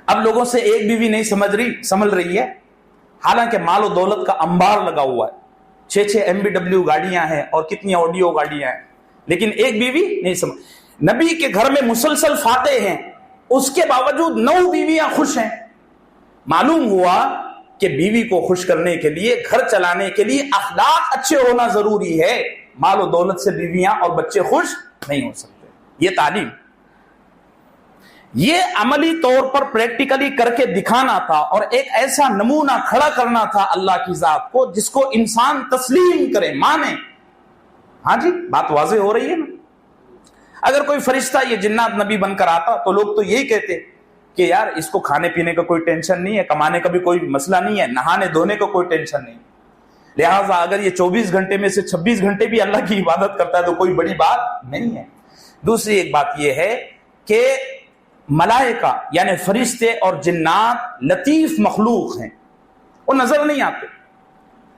اب لوگوں سے ایک بیوی نہیں سمجھ رہی ہے، حالانکہ مال و دولت کا انبار لگا ہوا ہے. 6 MBW گاڑیاں ہیں اور کتنی آڈیو گاڑیاں ہیں، لیکن ایک بیوی نہیں سمجھ. نبی کے گھر میں مسلسل فاتح ہیں، اس کے باوجود 9 بیویاں خوش ہیں. معلوم ہوا کہ بیوی کو خوش کرنے کے لیے، گھر چلانے کے لیے اخلاق اچھے ہونا ضروری ہے. مال و دولت سے بیویاں اور بچے خوش نہیں ہو سکتے. یہ تعلیم، یہ عملی طور پر پریکٹیکلی کر کے دکھانا تھا اور ایک ایسا نمونہ کھڑا کرنا تھا اللہ کی ذات کو جس کو انسان تسلیم کرے، مانے. ہاں جی، بات واضح ہو رہی ہے نا. اگر کوئی فرشتہ یہ جنات نبی بن کر آتا تو لوگ تو یہی کہتے کہ یار اس کو کھانے پینے کا کوئی ٹینشن نہیں ہے، کمانے کا بھی کوئی مسئلہ نہیں ہے، نہانے دھونے کا کوئی ٹینشن نہیں. لہٰذا اگر یہ 24 گھنٹے میں سے 26 گھنٹے بھی اللہ کی عبادت کرتا ہے تو کوئی بڑی بات نہیں ہے. دوسری ایک بات یہ ہے کہ ملائکہ یعنی فرشتے اور جنات لطیف مخلوق ہیں، وہ نظر نہیں آتے.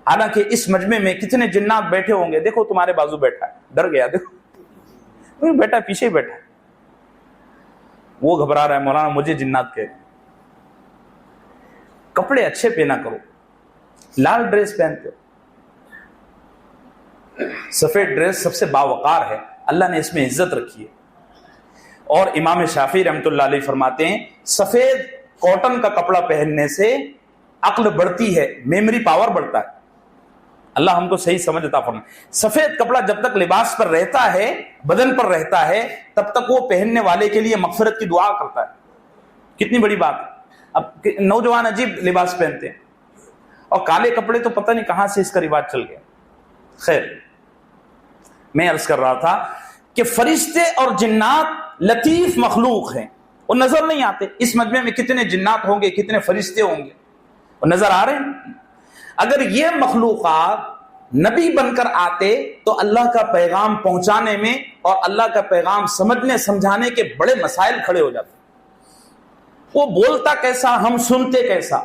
حالانکہ اس مجمع میں کتنے جنات بیٹھے ہوں گے. دیکھو تمہارے بازو بیٹھا ہے، ڈر گیا، دیکھو بیٹھا پیچھے ہی بیٹھا ہے، وہ گھبرا رہا ہے مولانا مجھے جنات کہہ. کپڑے اچھے پہنا کرو، لال ڈریس پہنتے، سفید ڈریس سب سے باوقار ہے، اللہ نے اس میں عزت رکھی ہے. اور امام شافعی رحمۃ اللہ علیہ فرماتے ہیں سفید کاٹن کا کپڑا پہننے سے عقل بڑھتی ہے، میموری پاور بڑھتا ہے. اللہ ہم کو صحیح سمجھ عطا فرمائے. سفید کپڑا جب تک لباس پر رہتا ہے، بدن پر رہتا ہے، تب تک وہ پہننے والے کے لیے مغفرت کی دعا کرتا ہے. کتنی بڑی بات ہے. اب نوجوان عجیب لباس پہنتے ہیں اور کالے کپڑے تو پتہ نہیں کہاں سے اس کا رواج چل گیا. خیر، میں عرض کر رہا تھا کہ فرشتے اور جنات لطیف مخلوق ہیں، وہ نظر نہیں آتے. اس مجمع میں کتنے جنات ہوں گے، کتنے فرشتے ہوں گے، وہ نظر آ رہے ہیں. اگر یہ مخلوقات نبی بن کر آتے تو اللہ کا پیغام پہنچانے میں اور اللہ کا پیغام سمجھنے سمجھانے کے بڑے مسائل کھڑے ہو جاتے. وہ بولتا کیسا، ہم سنتے کیسا.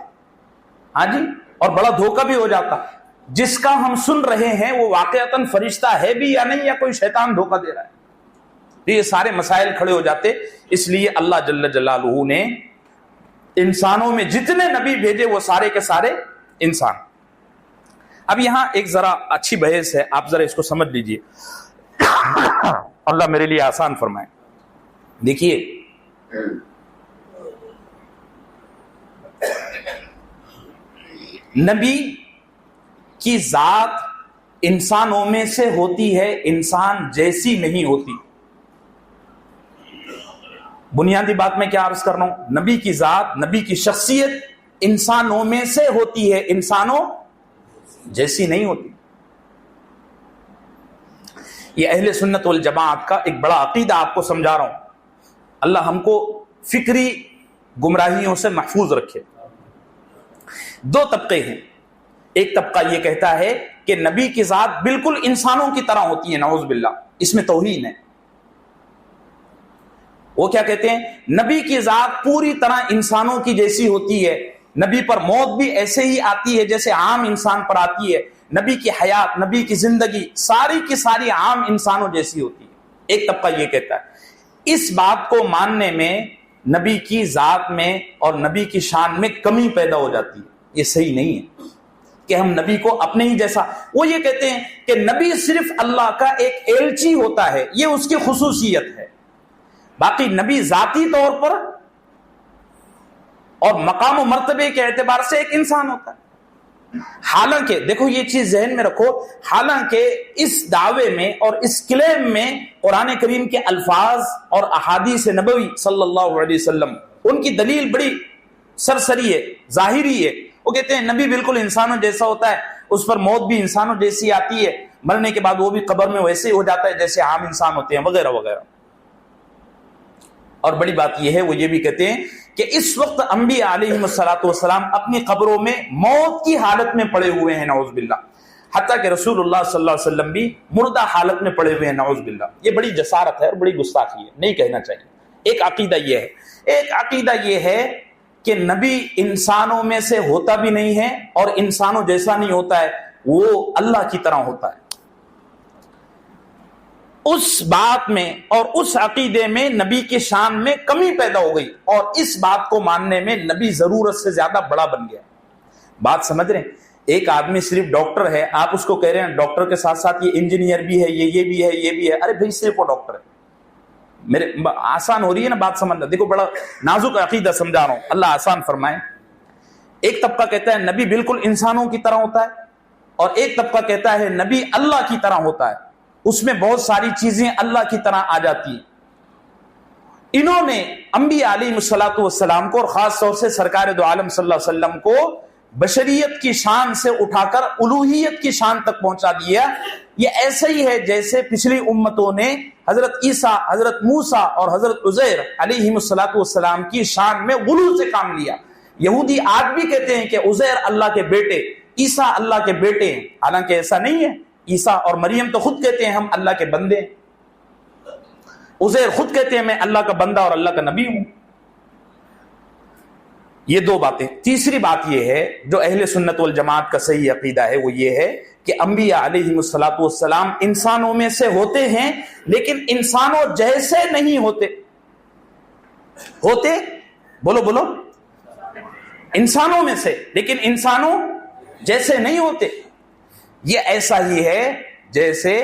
ہاں جی، اور بڑا دھوکہ بھی ہو جاتا. جس کا ہم سن رہے ہیں وہ واقعتاً فرشتہ ہے بھی یا نہیں، یا کوئی شیطان دھوکہ دے رہا ہے. یہ سارے مسائل کھڑے ہو جاتے. اس لیے اللہ جل جلالہ نے انسانوں میں جتنے نبی بھیجے وہ سارے کے سارے انسان. اب یہاں ایک ذرا اچھی بحث ہے، آپ ذرا اس کو سمجھ لیجئے. اللہ میرے لیے آسان فرمائے. دیکھیے نبی کی ذات انسانوں میں سے ہوتی ہے، انسان جیسی نہیں ہوتی. بنیادی بات میں کیا عرض کر رہا ہوں؟ نبی کی ذات، نبی کی شخصیت انسانوں میں سے ہوتی ہے، انسانوں جیسی نہیں ہوتی. یہ اہل سنت والجماعت کا ایک بڑا عقیدہ آپ کو سمجھا رہا ہوں. اللہ ہم کو فکری گمراہیوں سے محفوظ رکھے. دو طبقے ہیں. ایک طبقہ یہ کہتا ہے کہ نبی کی ذات بالکل انسانوں کی طرح ہوتی ہے، نعوذ باللہ، اس میں توہین ہے. وہ کیا کہتے ہیں؟ نبی کی ذات پوری طرح انسانوں کی جیسی ہوتی ہے، نبی پر موت بھی ایسے ہی آتی ہے جیسے عام انسان پر آتی ہے، نبی کی حیات، نبی کی زندگی ساری کی ساری عام انسانوں جیسی ہوتی ہے. ایک طبقہ یہ کہتا ہے. اس بات کو ماننے میں نبی کی ذات میں اور نبی کی شان میں کمی پیدا ہو جاتی ہے. یہ صحیح نہیں ہے کہ ہم نبی کو اپنے ہی جیسا. وہ یہ کہتے ہیں کہ نبی صرف اللہ کا ایک ایلچی ہوتا ہے، یہ اس کی خصوصیت ہے، باقی نبی ذاتی طور پر اور مقام و مرتبے کے اعتبار سے ایک انسان ہوتا ہے. حالانکہ دیکھو یہ چیز ذہن میں رکھو، حالانکہ اس دعوے میں اور اس کلیم میں قرآن کریم کے الفاظ اور احادیث نبوی صلی اللہ علیہ وسلم ان کی دلیل بڑی سرسری ہے، ظاہری ہے. وہ کہتے ہیں نبی بالکل انسانوں جیسا ہوتا ہے، اس پر موت بھی انسانوں جیسی آتی ہے، مرنے کے بعد وہ بھی قبر میں ویسے ہی ہو جاتا ہے جیسے عام انسان ہوتے ہیں، وغیرہ وغیرہ. اور بڑی بات یہ ہے، وہ یہ بھی کہتے ہیں کہ اس وقت انبیاء علیہ السلام اپنی قبروں میں موت کی حالت میں پڑے ہوئے ہیں، نعوذ باللہ. حتیٰ کہ رسول اللہ صلی اللہ علیہ وسلم بھی مردہ حالت میں پڑے ہوئے ہیں، نعوذ باللہ. یہ بڑی جسارت ہے اور بڑی گستاخی ہے، نہیں کہنا چاہیے. ایک عقیدہ یہ ہے. ایک عقیدہ یہ ہے کہ نبی انسانوں میں سے ہوتا بھی نہیں ہے اور انسانوں جیسا نہیں ہوتا ہے، وہ اللہ کی طرح ہوتا ہے. اس بات میں اور اس عقیدے میں نبی کی شان میں کمی پیدا ہو گئی، اور اس بات کو ماننے میں نبی ضرورت سے زیادہ بڑا بن گیا. بات سمجھ رہے ہیں؟ ایک آدمی صرف ڈاکٹر ہے، آپ اس کو کہہ رہے ہیں ڈاکٹر کے ساتھ ساتھ یہ انجینئر بھی ہے، یہ بھی ہے، یہ بھی ہے. ارے بھائی صرف وہ ڈاکٹر ہے. میرے آسان ہو رہی ہے نا بات سمجھنا؟ دیکھو بڑا نازک عقیدہ سمجھا رہا ہوں، اللہ آسان فرمائے. ایک طبقہ کہتا ہے نبی بالکل انسانوں کی طرح ہوتا ہے، اور ایک طبقہ کہتا ہے نبی اللہ کی طرح ہوتا ہے، اس میں بہت ساری چیزیں اللہ کی طرح آ جاتی ہیں. انہوں نے انبیاء علیہ السلام کو اور خاص طور سے سرکار دو عالم صلی اللہ علیہ وسلم کو بشریت کی شان سے اٹھا کر الوہیت کی شان تک پہنچا دیا. یہ ایسا ہی ہے جیسے پچھلی امتوں نے حضرت عیسیٰ، حضرت موسیٰ اور حضرت عزیر علیہ السلام کی شان میں غلو سے کام لیا. یہودی آج بھی کہتے ہیں کہ عزیر اللہ کے بیٹے، عیسیٰ اللہ کے بیٹے ہیں، حالانکہ ایسا نہیں ہے. عیسیٰ اور مریم تو خود کہتے ہیں ہم اللہ کے بندے ہیں. عزیر خود کہتے ہیں میں اللہ کا بندہ اور اللہ کا نبی ہوں. یہ دو باتیں. تیسری بات یہ ہے جو اہل سنت والجماعت کا صحیح عقیدہ ہے، وہ یہ ہے کہ انبیاء علیہ السلام انسانوں میں سے ہوتے ہیں لیکن انسانوں جیسے نہیں ہوتے. ہوتے بولو بولو انسانوں میں سے، لیکن انسانوں جیسے نہیں ہوتے. یہ ایسا ہی ہے جیسے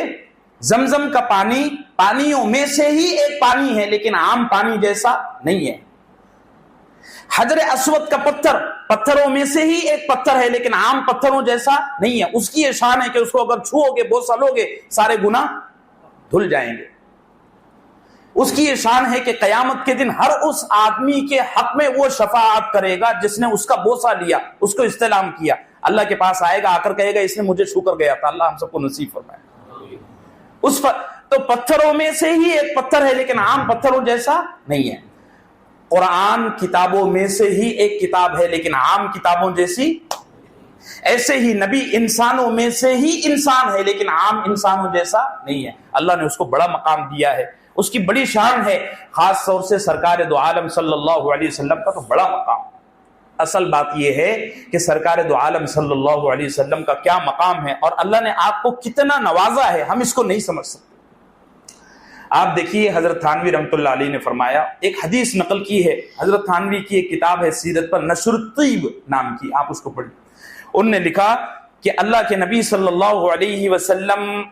زمزم کا پانی پانیوں میں سے ہی ایک پانی ہے لیکن عام پانی جیسا نہیں ہے. حجر اسود کا پتھر پتھروں میں سے ہی ایک پتھر ہے لیکن عام پتھروں جیسا نہیں ہے. اس کی یہ شان ہے کہ اس کو اگر چھوؤ گے، بوسہ لو گے، سارے گناہ دھل جائیں گے. اس کی یہ شان ہے کہ قیامت کے دن ہر اس آدمی کے حق میں وہ شفاعت کرے گا جس نے اس کا بوسہ لیا، اس کو استلام کیا. اللہ کے پاس آئے گا، آ کر کہے گا اس نے مجھے چھو کر گیا تھا. اللہ ہم سب کو نصیب فرمائے. اس پر تو پتھروں میں سے ہی ایک پتھر ہے لیکن عام پتھروں جیسا نہیں ہے. قرآن کتابوں میں سے ہی ایک کتاب ہے لیکن عام کتابوں جیسی. ایسے ہی نبی انسانوں میں سے ہی انسان ہے لیکن عام انسانوں جیسا نہیں ہے. اللہ نے اس کو بڑا مقام دیا ہے، اس کی بڑی شان ہے. خاص طور سے سرکار دو عالم صلی اللہ علیہ وسلم کا تو بڑا مقام. اصل بات یہ ہے کہ سرکار دو عالم صلی اللہ علیہ وسلم کا کیا مقام ہے اور اللہ نے آپ کو کتنا نوازا ہے، ہم اس کو نہیں سمجھ سکتے. آپ دیکھیے حضرت تھانوی رحمۃ اللہ علیہ نے فرمایا، ایک حدیث نقل کی ہے. حضرت تھانوی کی ایک کتاب ہے سیرت پر، نشر الطیب نام کی، آپ اس کو پڑھیں. ان نے لکھا کہ اللہ کے نبی صلی اللہ علیہ وسلم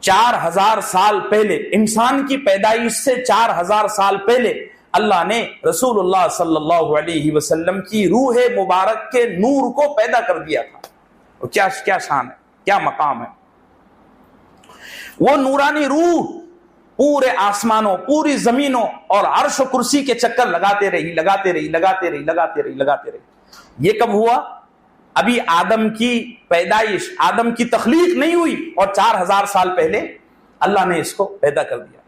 4000 سال پہلے، انسان کی پیدائش سے 4000 سال پہلے اللہ نے رسول اللہ صلی اللہ علیہ وسلم کی روح مبارک کے نور کو پیدا کر دیا تھا. اور کیا شان ہے، کیا مقام ہے. وہ نورانی روح پورے آسمانوں، پوری زمینوں اور عرش و کرسی کے چکر لگاتے رہی. یہ کب ہوا؟ ابھی آدم کی پیدائش، آدم کی تخلیق نہیں ہوئی، اور 4000 سال پہلے اللہ نے اس کو پیدا کر دیا.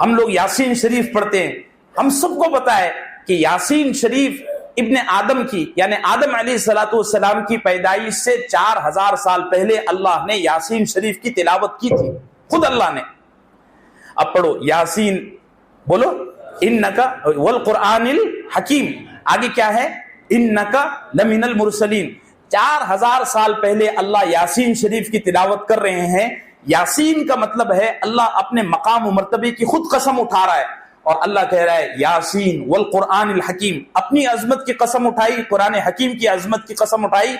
ہم لوگ یاسین شریف پڑھتے ہیں. ہم سب کو پتا ہے کہ یاسین شریف ابن آدم کی، یعنی آدم علیہ السلام کی پیدائش سے 4000 سال پہلے اللہ نے یاسین شریف کی تلاوت کی تھی، خود اللہ نے. اب پڑھو یاسین، بولو انکا والقرآن الحکیم. آگے کیا ہے؟ انکا لمن المرسلین. 4000 سال پہلے اللہ یاسین شریف کی تلاوت کر رہے ہیں. یاسین کا مطلب ہے اللہ اپنے مقام و مرتبے کی خود قسم اٹھا رہا ہے، اور اللہ کہہ رہا ہے یاسین والقرآن الحکیم. اپنی عظمت کی قسم اٹھائی، قرآن حکیم کی عظمت کی قسم اٹھائی،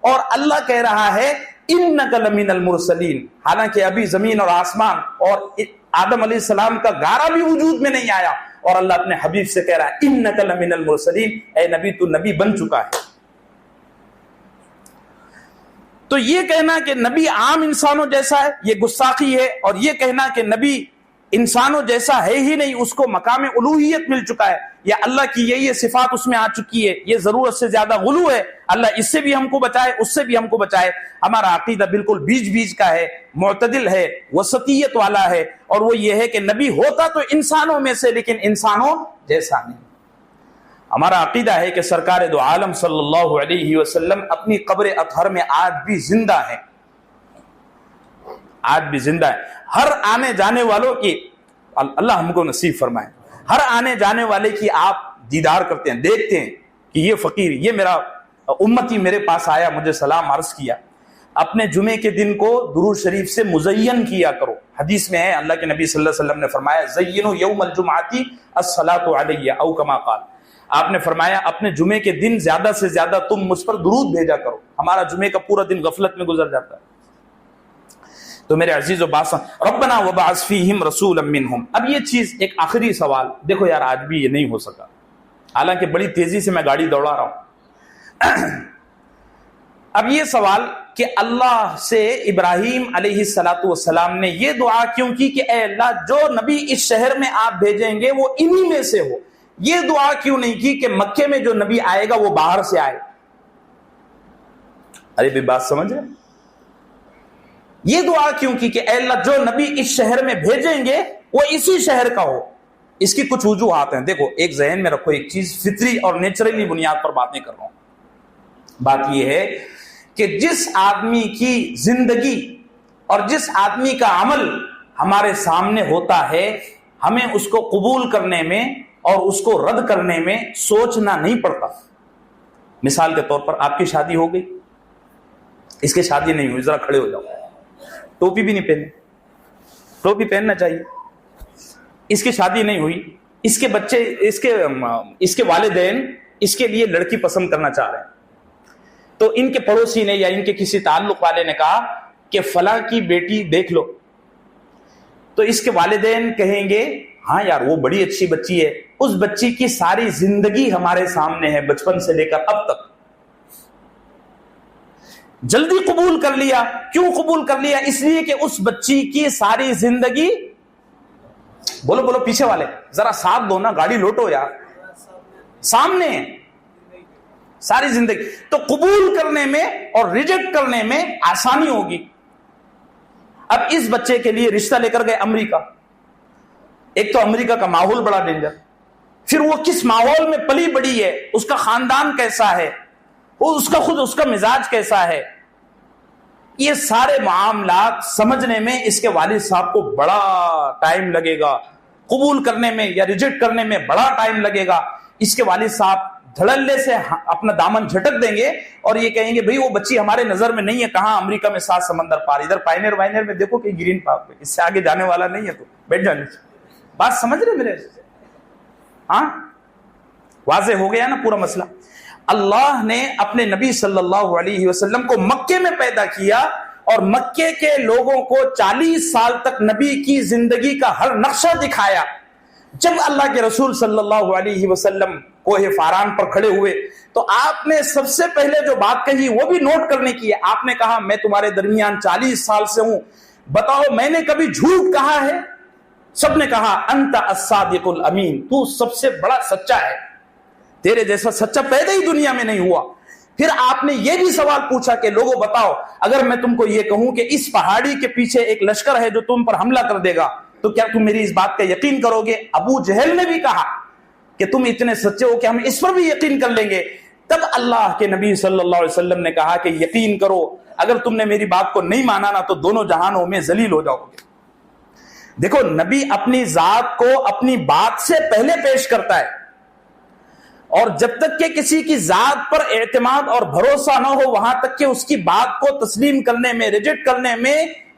اور اللہ کہہ رہا ہے انک لمن المرسلین. حالانکہ ابھی زمین اور آسمان اور آدم علیہ السلام کا گارہ بھی وجود میں نہیں آیا، اور اللہ اپنے حبیب سے کہہ رہا ہے انک لمن المرسلین، اے نبی تو نبی بن چکا ہے. تو یہ کہنا کہ نبی عام انسانوں جیسا ہے یہ گستاخی ہے، اور یہ کہنا کہ نبی انسانوں جیسا ہے ہی نہیں، اس کو مقام الوہیت مل چکا ہے، یا اللہ کی یہ صفات اس میں آ چکی ہے، یہ ضرورت سے زیادہ غلو ہے. اللہ اس سے بھی ہم کو بچائے، اس سے بھی ہم کو بچائے. ہمارا عقیدہ بالکل بیچ کا ہے، معتدل ہے، وسطیت والا ہے، اور وہ یہ ہے کہ نبی ہوتا تو انسانوں میں سے، لیکن انسانوں جیسا نہیں. ہمارا عقیدہ ہے کہ سرکار دو عالم صلی اللہ علیہ وسلم اپنی قبر اطہر میں آج بھی زندہ ہیں، آج بھی زندہ ہے. ہر آنے جانے والوں کی، اللہ ہم کو نصیب فرمائے، ہر آنے جانے والے کی آپ دیدار کرتے ہیں، دیکھتے ہیں کہ یہ فقیر، یہ میرا امتی میرے پاس آیا، مجھے سلام عرض کیا. اپنے جمعے کے دن کو درود شریف سے مزین کیا کرو. حدیث میں ہے، اللہ کے نبی صلی اللہ علیہ وسلم نے فرمایا زینوا یوم الجمعۃ الصلاۃ علی او کما قال. آپ نے فرمایا اپنے جمعے کے دن زیادہ سے زیادہ تم مجھ پر درود بھیجا کرو. ہمارا جمعے کا پورا دن غفلت میں گزر جاتا ہے. تو میرے عزیز و باسن، ربنا وبعث فیہم رسولا منہم. اب یہ چیز ایک آخری سوال، دیکھو یار آج بھی یہ نہیں ہو سکا، حالانکہ بڑی تیزی سے میں گاڑی دوڑا رہا ہوں. اب یہ سوال کہ اللہ سے ابراہیم علیہ السلام نے یہ دعا کیوں کی کہ اے اللہ جو نبی اس شہر میں آپ بھیجیں گے وہ انہی میں سے ہو. یہ دعا کیوں نہیں کی کہ مکے میں جو نبی آئے گا وہ باہر سے آئے؟ ارے بھی بات سمجھ رہے؟ یہ دعا کیوں کی کہ اے اللہ جو نبی اس شہر میں بھیجیں گے وہ اسی شہر کا ہو؟ اس کی کچھ وجوہات ہیں. دیکھو ایک ذہن میں رکھو، ایک چیز فطری اور نیچرلی بنیاد پر باتیں کر رہا ہوں. بات یہ ہے کہ جس آدمی کی زندگی اور جس آدمی کا عمل ہمارے سامنے ہوتا ہے، ہمیں اس کو قبول کرنے میں اور اس کو رد کرنے میں سوچنا نہیں پڑتا. مثال کے طور پر آپ کی شادی ہو گئی، اس کی شادی نہیں ہوئی، ذرا کھڑے ہو جاؤ. ٹوپی بھی نہیں پہنی، ٹوپی پہننا چاہیے. اس کی شادی نہیں ہوئی، اس کے بچے، اس کے والدین اس کے لیے لڑکی پسند کرنا چاہ رہے ہیں. تو ان کے پڑوسی نے یا ان کے کسی تعلق والے نے کہا کہ فلاں کی بیٹی دیکھ لو. تو اس کے والدین کہیں گے ہاں یار وہ بڑی اچھی بچی ہے، اس بچی کی ساری زندگی ہمارے سامنے ہے، بچپن سے لے کر اب تک. جلدی قبول کر لیا. کیوں قبول کر لیا؟ اس لیے کہ اس بچی کی ساری زندگی، بولو بولو پیچھے والے ذرا ساتھ دو نا، گاڑی لوٹو یار، سامنے ساری زندگی. تو قبول کرنے میں اور ریجیکٹ کرنے میں آسانی ہوگی. اب اس بچے کے لیے رشتہ لے کر گئے امریکہ. ایک تو امریکہ کا ماحول بڑا ڈینجر، پھر وہ کس ماحول میں پلی بڑی ہے، اس کا خاندان کیسا ہے، اس کا خود اس کا مزاج کیسا ہے، یہ سارے معاملات سمجھنے میں اس کے والد صاحب کو بڑا ٹائم لگے گا. قبول کرنے میں یا ریجیکٹ کرنے میں بڑا ٹائم لگے گا. اس کے والد صاحب دھڑلے سے اپنا دامن جھٹک دیں گے اور یہ کہیں گے بھئی وہ بچی ہمارے نظر میں نہیں ہے، کہاں امریکہ میں 7 سمندر پار، ادھر پائنر وائنر میں دیکھو کہ گرین پارک پہ، اس سے آگے جانے والا نہیں ہے، تو بیٹھ جانے. بات سمجھ رہے میرے؟ ہاں واضح ہو گیا نا پورا مسئلہ. اللہ نے اپنے نبی صلی اللہ علیہ وسلم کو مکے میں پیدا کیا اور مکے کے لوگوں کو 40 سال تک نبی کی زندگی کا ہر نقشہ دکھایا. جب اللہ کے رسول صلی اللہ علیہ وسلم کوہ فاران پر کھڑے ہوئے تو آپ نے سب سے پہلے جو بات کہی وہ بھی نوٹ کرنے کی ہے. آپ نے کہا میں تمہارے درمیان 40 سال سے ہوں, بتاؤ میں نے کبھی جھوٹ کہا ہے؟ سب نے کہا انت الصادق الامین, تو سب سے بڑا سچا ہے, تیرے جیسا سچا پیدا ہی دنیا میں نہیں ہوا. پھر آپ نے یہ بھی سوال پوچھا کہ لوگوں بتاؤ, اگر میں تم کو یہ کہوں کہ اس پہاڑی کے پیچھے ایک لشکر ہے جو تم پر حملہ کر دے گا, تو کیا تم میری اس بات کا یقین کرو گے؟ ابو جہل نے بھی کہا کہ تم اتنے سچے ہو کہ ہم اس پر بھی یقین کر لیں گے. تب اللہ کے نبی صلی اللہ علیہ وسلم نے کہا کہ یقین کرو, اگر تم نے میری بات کو نہیں مانا نا تو دونوں جہانوں میں ذلیل ہو جاؤ گے. دیکھو, نبی اپنی ذات کو اپنی بات سے پہلے پیش کرتا ہے, اور جب تک کہ کسی کی ذات پر اعتماد اور بھروسہ نہ ہو وہاں تک کہ اس کی بات کو تسلیم کرنے میں, ریجیکٹ کرنے میں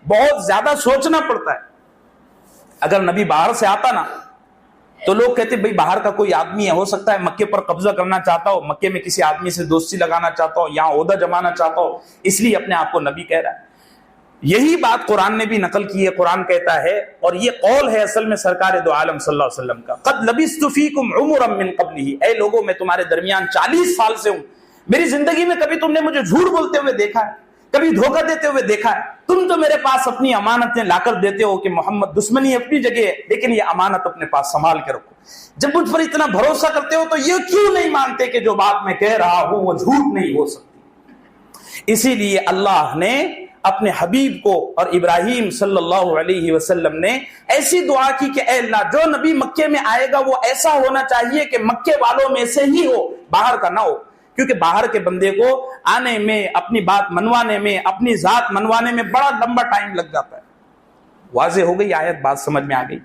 بہت زیادہ سوچنا پڑتا ہے. اگر نبی باہر سے آتا نا تو لوگ کہتے بھئی باہر کا کوئی آدمی ہے, ہو سکتا ہے مکے پر قبضہ کرنا چاہتا ہو, مکے میں کسی آدمی سے دوستی لگانا چاہتا ہو, یہاں عہدہ جمانا چاہتا ہو, اس لیے اپنے آپ کو نبی کہہ رہا ہے. یہی بات قرآن نے بھی نقل کی ہے. قرآن کہتا ہے, اور یہ قول ہے اصل میں سرکار دو عالم صلی اللہ علیہ وسلم کا, قد لبثت فیکم عمرا من قبلہ, اے لوگوں میں تمہارے درمیان 40 سال سے ہوں, میری زندگی میں کبھی تم نے مجھے جھوٹ بولتے ہوئے دیکھا ہے, کبھی دھوکہ دیتے ہوئے دیکھا ہے؟ تم تو میرے پاس اپنی امانتیں لا کر دیتے ہو کہ محمد دشمنی اپنی جگہ ہے, لیکن یہ امانت اپنے پاس سنبھال کے رکھو. جب مجھ پر اتنا بھروسہ کرتے ہو تو یہ کیوں نہیں مانتے کہ جو بات میں کہہ رہا ہوں وہ جھوٹ نہیں ہو سکتی؟ اسی لیے اللہ نے اپنے حبیب کو اور ابراہیم صلی اللہ علیہ وسلم نے ایسی دعا کی کہ اے اللہ, جو نبی مکے میں آئے گا وہ ایسا ہونا چاہیے کہ مکے والوں میں سے ہی ہو, باہر کا نہ ہو, کیونکہ باہر کے بندے کو آنے میں, اپنی بات منوانے میں, اپنی ذات منوانے میں بڑا لمبا ٹائم لگ جاتا ہے. واضح ہو گئی آیت, بات سمجھ میں آ گئی.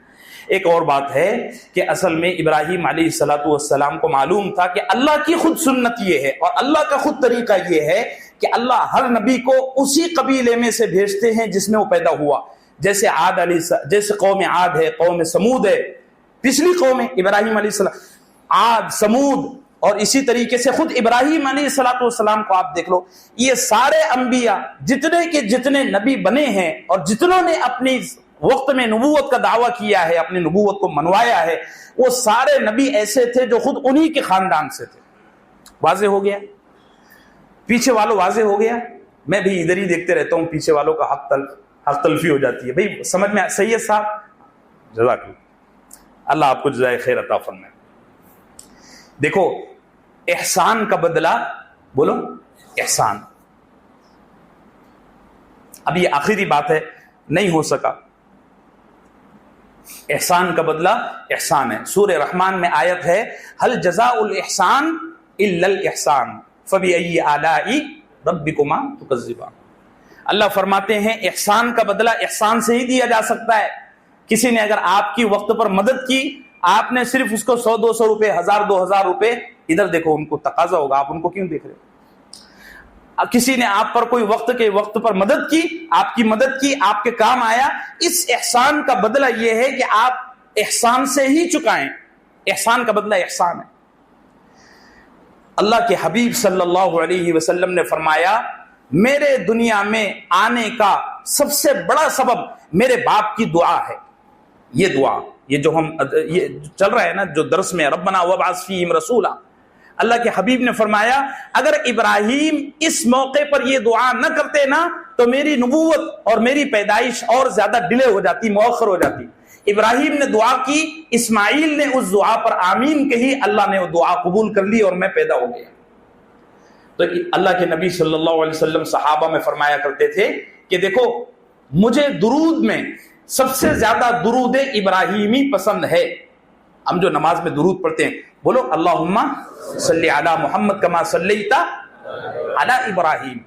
ایک اور بات ہے کہ اصل میں ابراہیم علیہ الصلوۃ والسلام کو معلوم تھا کہ اللہ کی خود سنت یہ ہے اور اللہ کا خود طریقہ یہ ہے کہ اللہ ہر نبی کو اسی قبیلے میں سے بھیجتے ہیں جس میں وہ پیدا ہوا. جیسے جیسے قوم عاد ہے, قوم سمود ہے, پچھلی قوم ابراہیم علیہ السلام, عاد, سمود, اور اسی طریقے سے خود ابراہیم علیہ الصلوۃ والسلام کو آپ دیکھ لو. یہ سارے انبیاء جتنے کے جتنے نبی بنے ہیں اور جتنوں نے اپنی وقت میں نبوت کا دعویٰ کیا ہے, اپنی نبوت کو منوایا ہے, وہ سارے نبی ایسے تھے جو خود انہی کے خاندان سے تھے. واضح ہو گیا؟ پیچھے والوں واضح ہو گیا؟ میں بھی ادھر ہی دیکھتے رہتا ہوں, پیچھے والوں کا حق تلفی ہو جاتی ہے. بھائی سمجھ میں سید صاحب, جزاک اللہ آپ کو جزائے خیر عطا فرمائے. دیکھو, احسان کا بدلہ, بولو احسان. اب یہ آخری بات ہے, نہیں ہو سکا. احسان کا بدلہ احسان ہے. سورہ رحمان میں آیت ہے, هل جزاء الاحسان الا الاحسان فبأي آلاء ربكما تكذبان. اللہ فرماتے ہیں احسان کا بدلہ احسان سے ہی دیا جا سکتا ہے. کسی نے اگر آپ کی وقت پر مدد کی, آپ نے صرف اس کو 100-200 روپے, 1000-2000 روپے, ادھر دیکھو ان کو تقاضا ہوگا, آپ ان کو کیوں دیکھ رہے ہو؟ کسی نے آپ پر کوئی وقت پر مدد کی, آپ کی مدد کی, آپ کے کام آیا, اس احسان کا بدلہ یہ ہے کہ آپ احسان سے ہی چکائیں. احسان کا بدلہ احسان ہے. اللہ کے حبیب صلی اللہ علیہ وسلم نے فرمایا, میرے دنیا میں آنے کا سب سے بڑا سبب میرے باپ کی دعا ہے. یہ دعا, یہ جو ہم یہ چل رہا ہے نا جو درس میں, ربنا وابعث فیہم رسولا, اللہ کے حبیب نے فرمایا اگر ابراہیم اس موقع پر یہ دعا نہ کرتے نا تو میری نبوت اور میری پیدائش اور زیادہ ڈیلے ہو جاتی, مؤخر ہو جاتی. ابراہیم نے دعا کی, اسماعیل نے اس دعا پر آمین کہی, اللہ نے وہ دعا قبول کر لی اور میں پیدا ہو گیا. تو اللہ کے نبی صلی اللہ علیہ وسلم صحابہ میں فرمایا کرتے تھے کہ دیکھو مجھے درود میں سب سے زیادہ درود ابراہیمی پسند ہے. ہم جو نماز میں درود پڑھتے ہیں, بولو اللہم صلی علی محمد کما صلیت علی ابراہیم,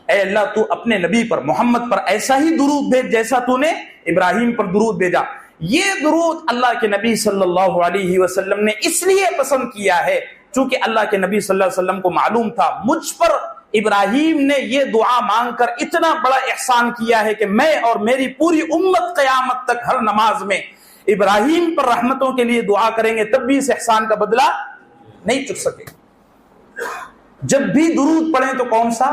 اے اللہ تو اپنے نبی پر محمد پر ایسا ہی درود بھیج جیسا تو نے ابراہیم پر درود بھیجا. یہ درود اللہ کے نبی صلی اللہ علیہ وسلم نے اس لیے پسند کیا ہے چونکہ اللہ کے نبی صلی اللہ علیہ وسلم کو معلوم تھا مجھ پر ابراہیم نے یہ دعا مانگ کر اتنا بڑا احسان کیا ہے کہ میں اور میری پوری امت قیامت تک ہر نماز میں ابراہیم پر رحمتوں کے لیے دعا کریں گے, تب بھی اس احسان کا بدلہ نہیں چک سکے. جب بھی درود پڑھیں تو کون سا؟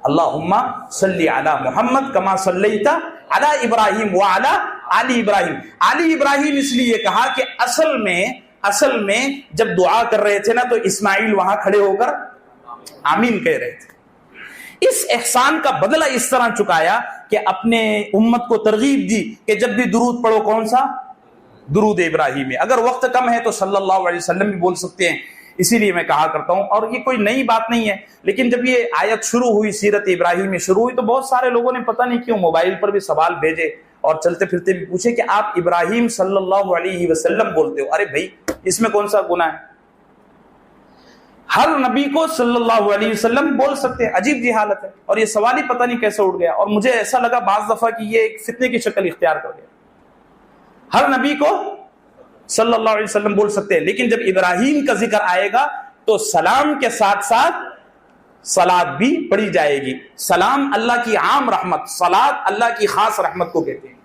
اللہم صلی علی محمد کما صلیت علی ابراہیم وعلی آل ابراہیم. آل ابراہیم اس لیے کہا کہ اصل میں جب دعا کر رہے تھے نا تو اسماعیل وہاں کھڑے ہو کر آمین کہہ رہے تھے. اس احسان کا بدلہ اس طرح چکایا کہ اپنے امت کو ترغیب دی کہ جب بھی درود پڑھو کون سا؟ درود ابراہیمی. اگر وقت کم ہے تو صلی اللہ علیہ وسلم بھی بول سکتے ہیں. اسی لیے میں کہا کرتا ہوں, اور یہ کوئی نئی بات نہیں ہے, لیکن جب یہ آیت شروع ہوئی, سیرت ابراہیم میں شروع ہوئی, تو بہت سارے لوگوں نے پتہ نہیں کیوں موبائل پر بھی سوال بھیجے اور چلتے پھرتے بھی پوچھے کہ آپ ابراہیم صلی اللہ علیہ وسلم بولتے ہو. ارے بھائی, اس میں کون سا گناہ ہے؟ ہر نبی کو صلی اللہ علیہ وسلم بول سکتے ہیں. عجیب جی حالت ہے, اور یہ سوال ہی پتہ نہیں کیسے اٹھ گیا, اور مجھے ایسا لگا بعض دفعہ کہ یہ ایک فتنے کی شکل اختیار کر گیا. ہر نبی کو صلی اللہ علیہ وسلم بول سکتے ہیں, لیکن جب ابراہیم کا ذکر آئے گا تو سلام کے ساتھ ساتھ صلات بھی پڑھی جائے گی. سلام اللہ کی عام رحمت, صلات اللہ کی خاص رحمت کو کہتے ہیں.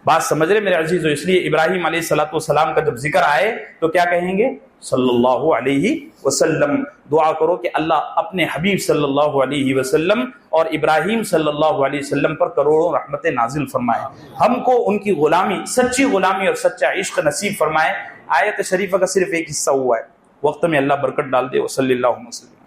بات سمجھ رہے میرے عزیزو؟ اس لیے ابراہیم علیہ الصلوۃ والسلام کا جب ذکر آئے تو کیا کہیں گے؟ صلی اللہ علیہ وسلم. دعا کرو کہ اللہ اپنے حبیب صلی اللہ علیہ وسلم اور ابراہیم صلی اللہ علیہ وسلم پر کروڑوں رحمتیں نازل فرمائے, ہم کو ان کی غلامی, سچی غلامی اور سچا عشق نصیب فرمائے. آیت شریفہ کا صرف ایک حصہ ہوا ہے, وقت میں اللہ برکت ڈال دے. وصلی اللہ وسلم.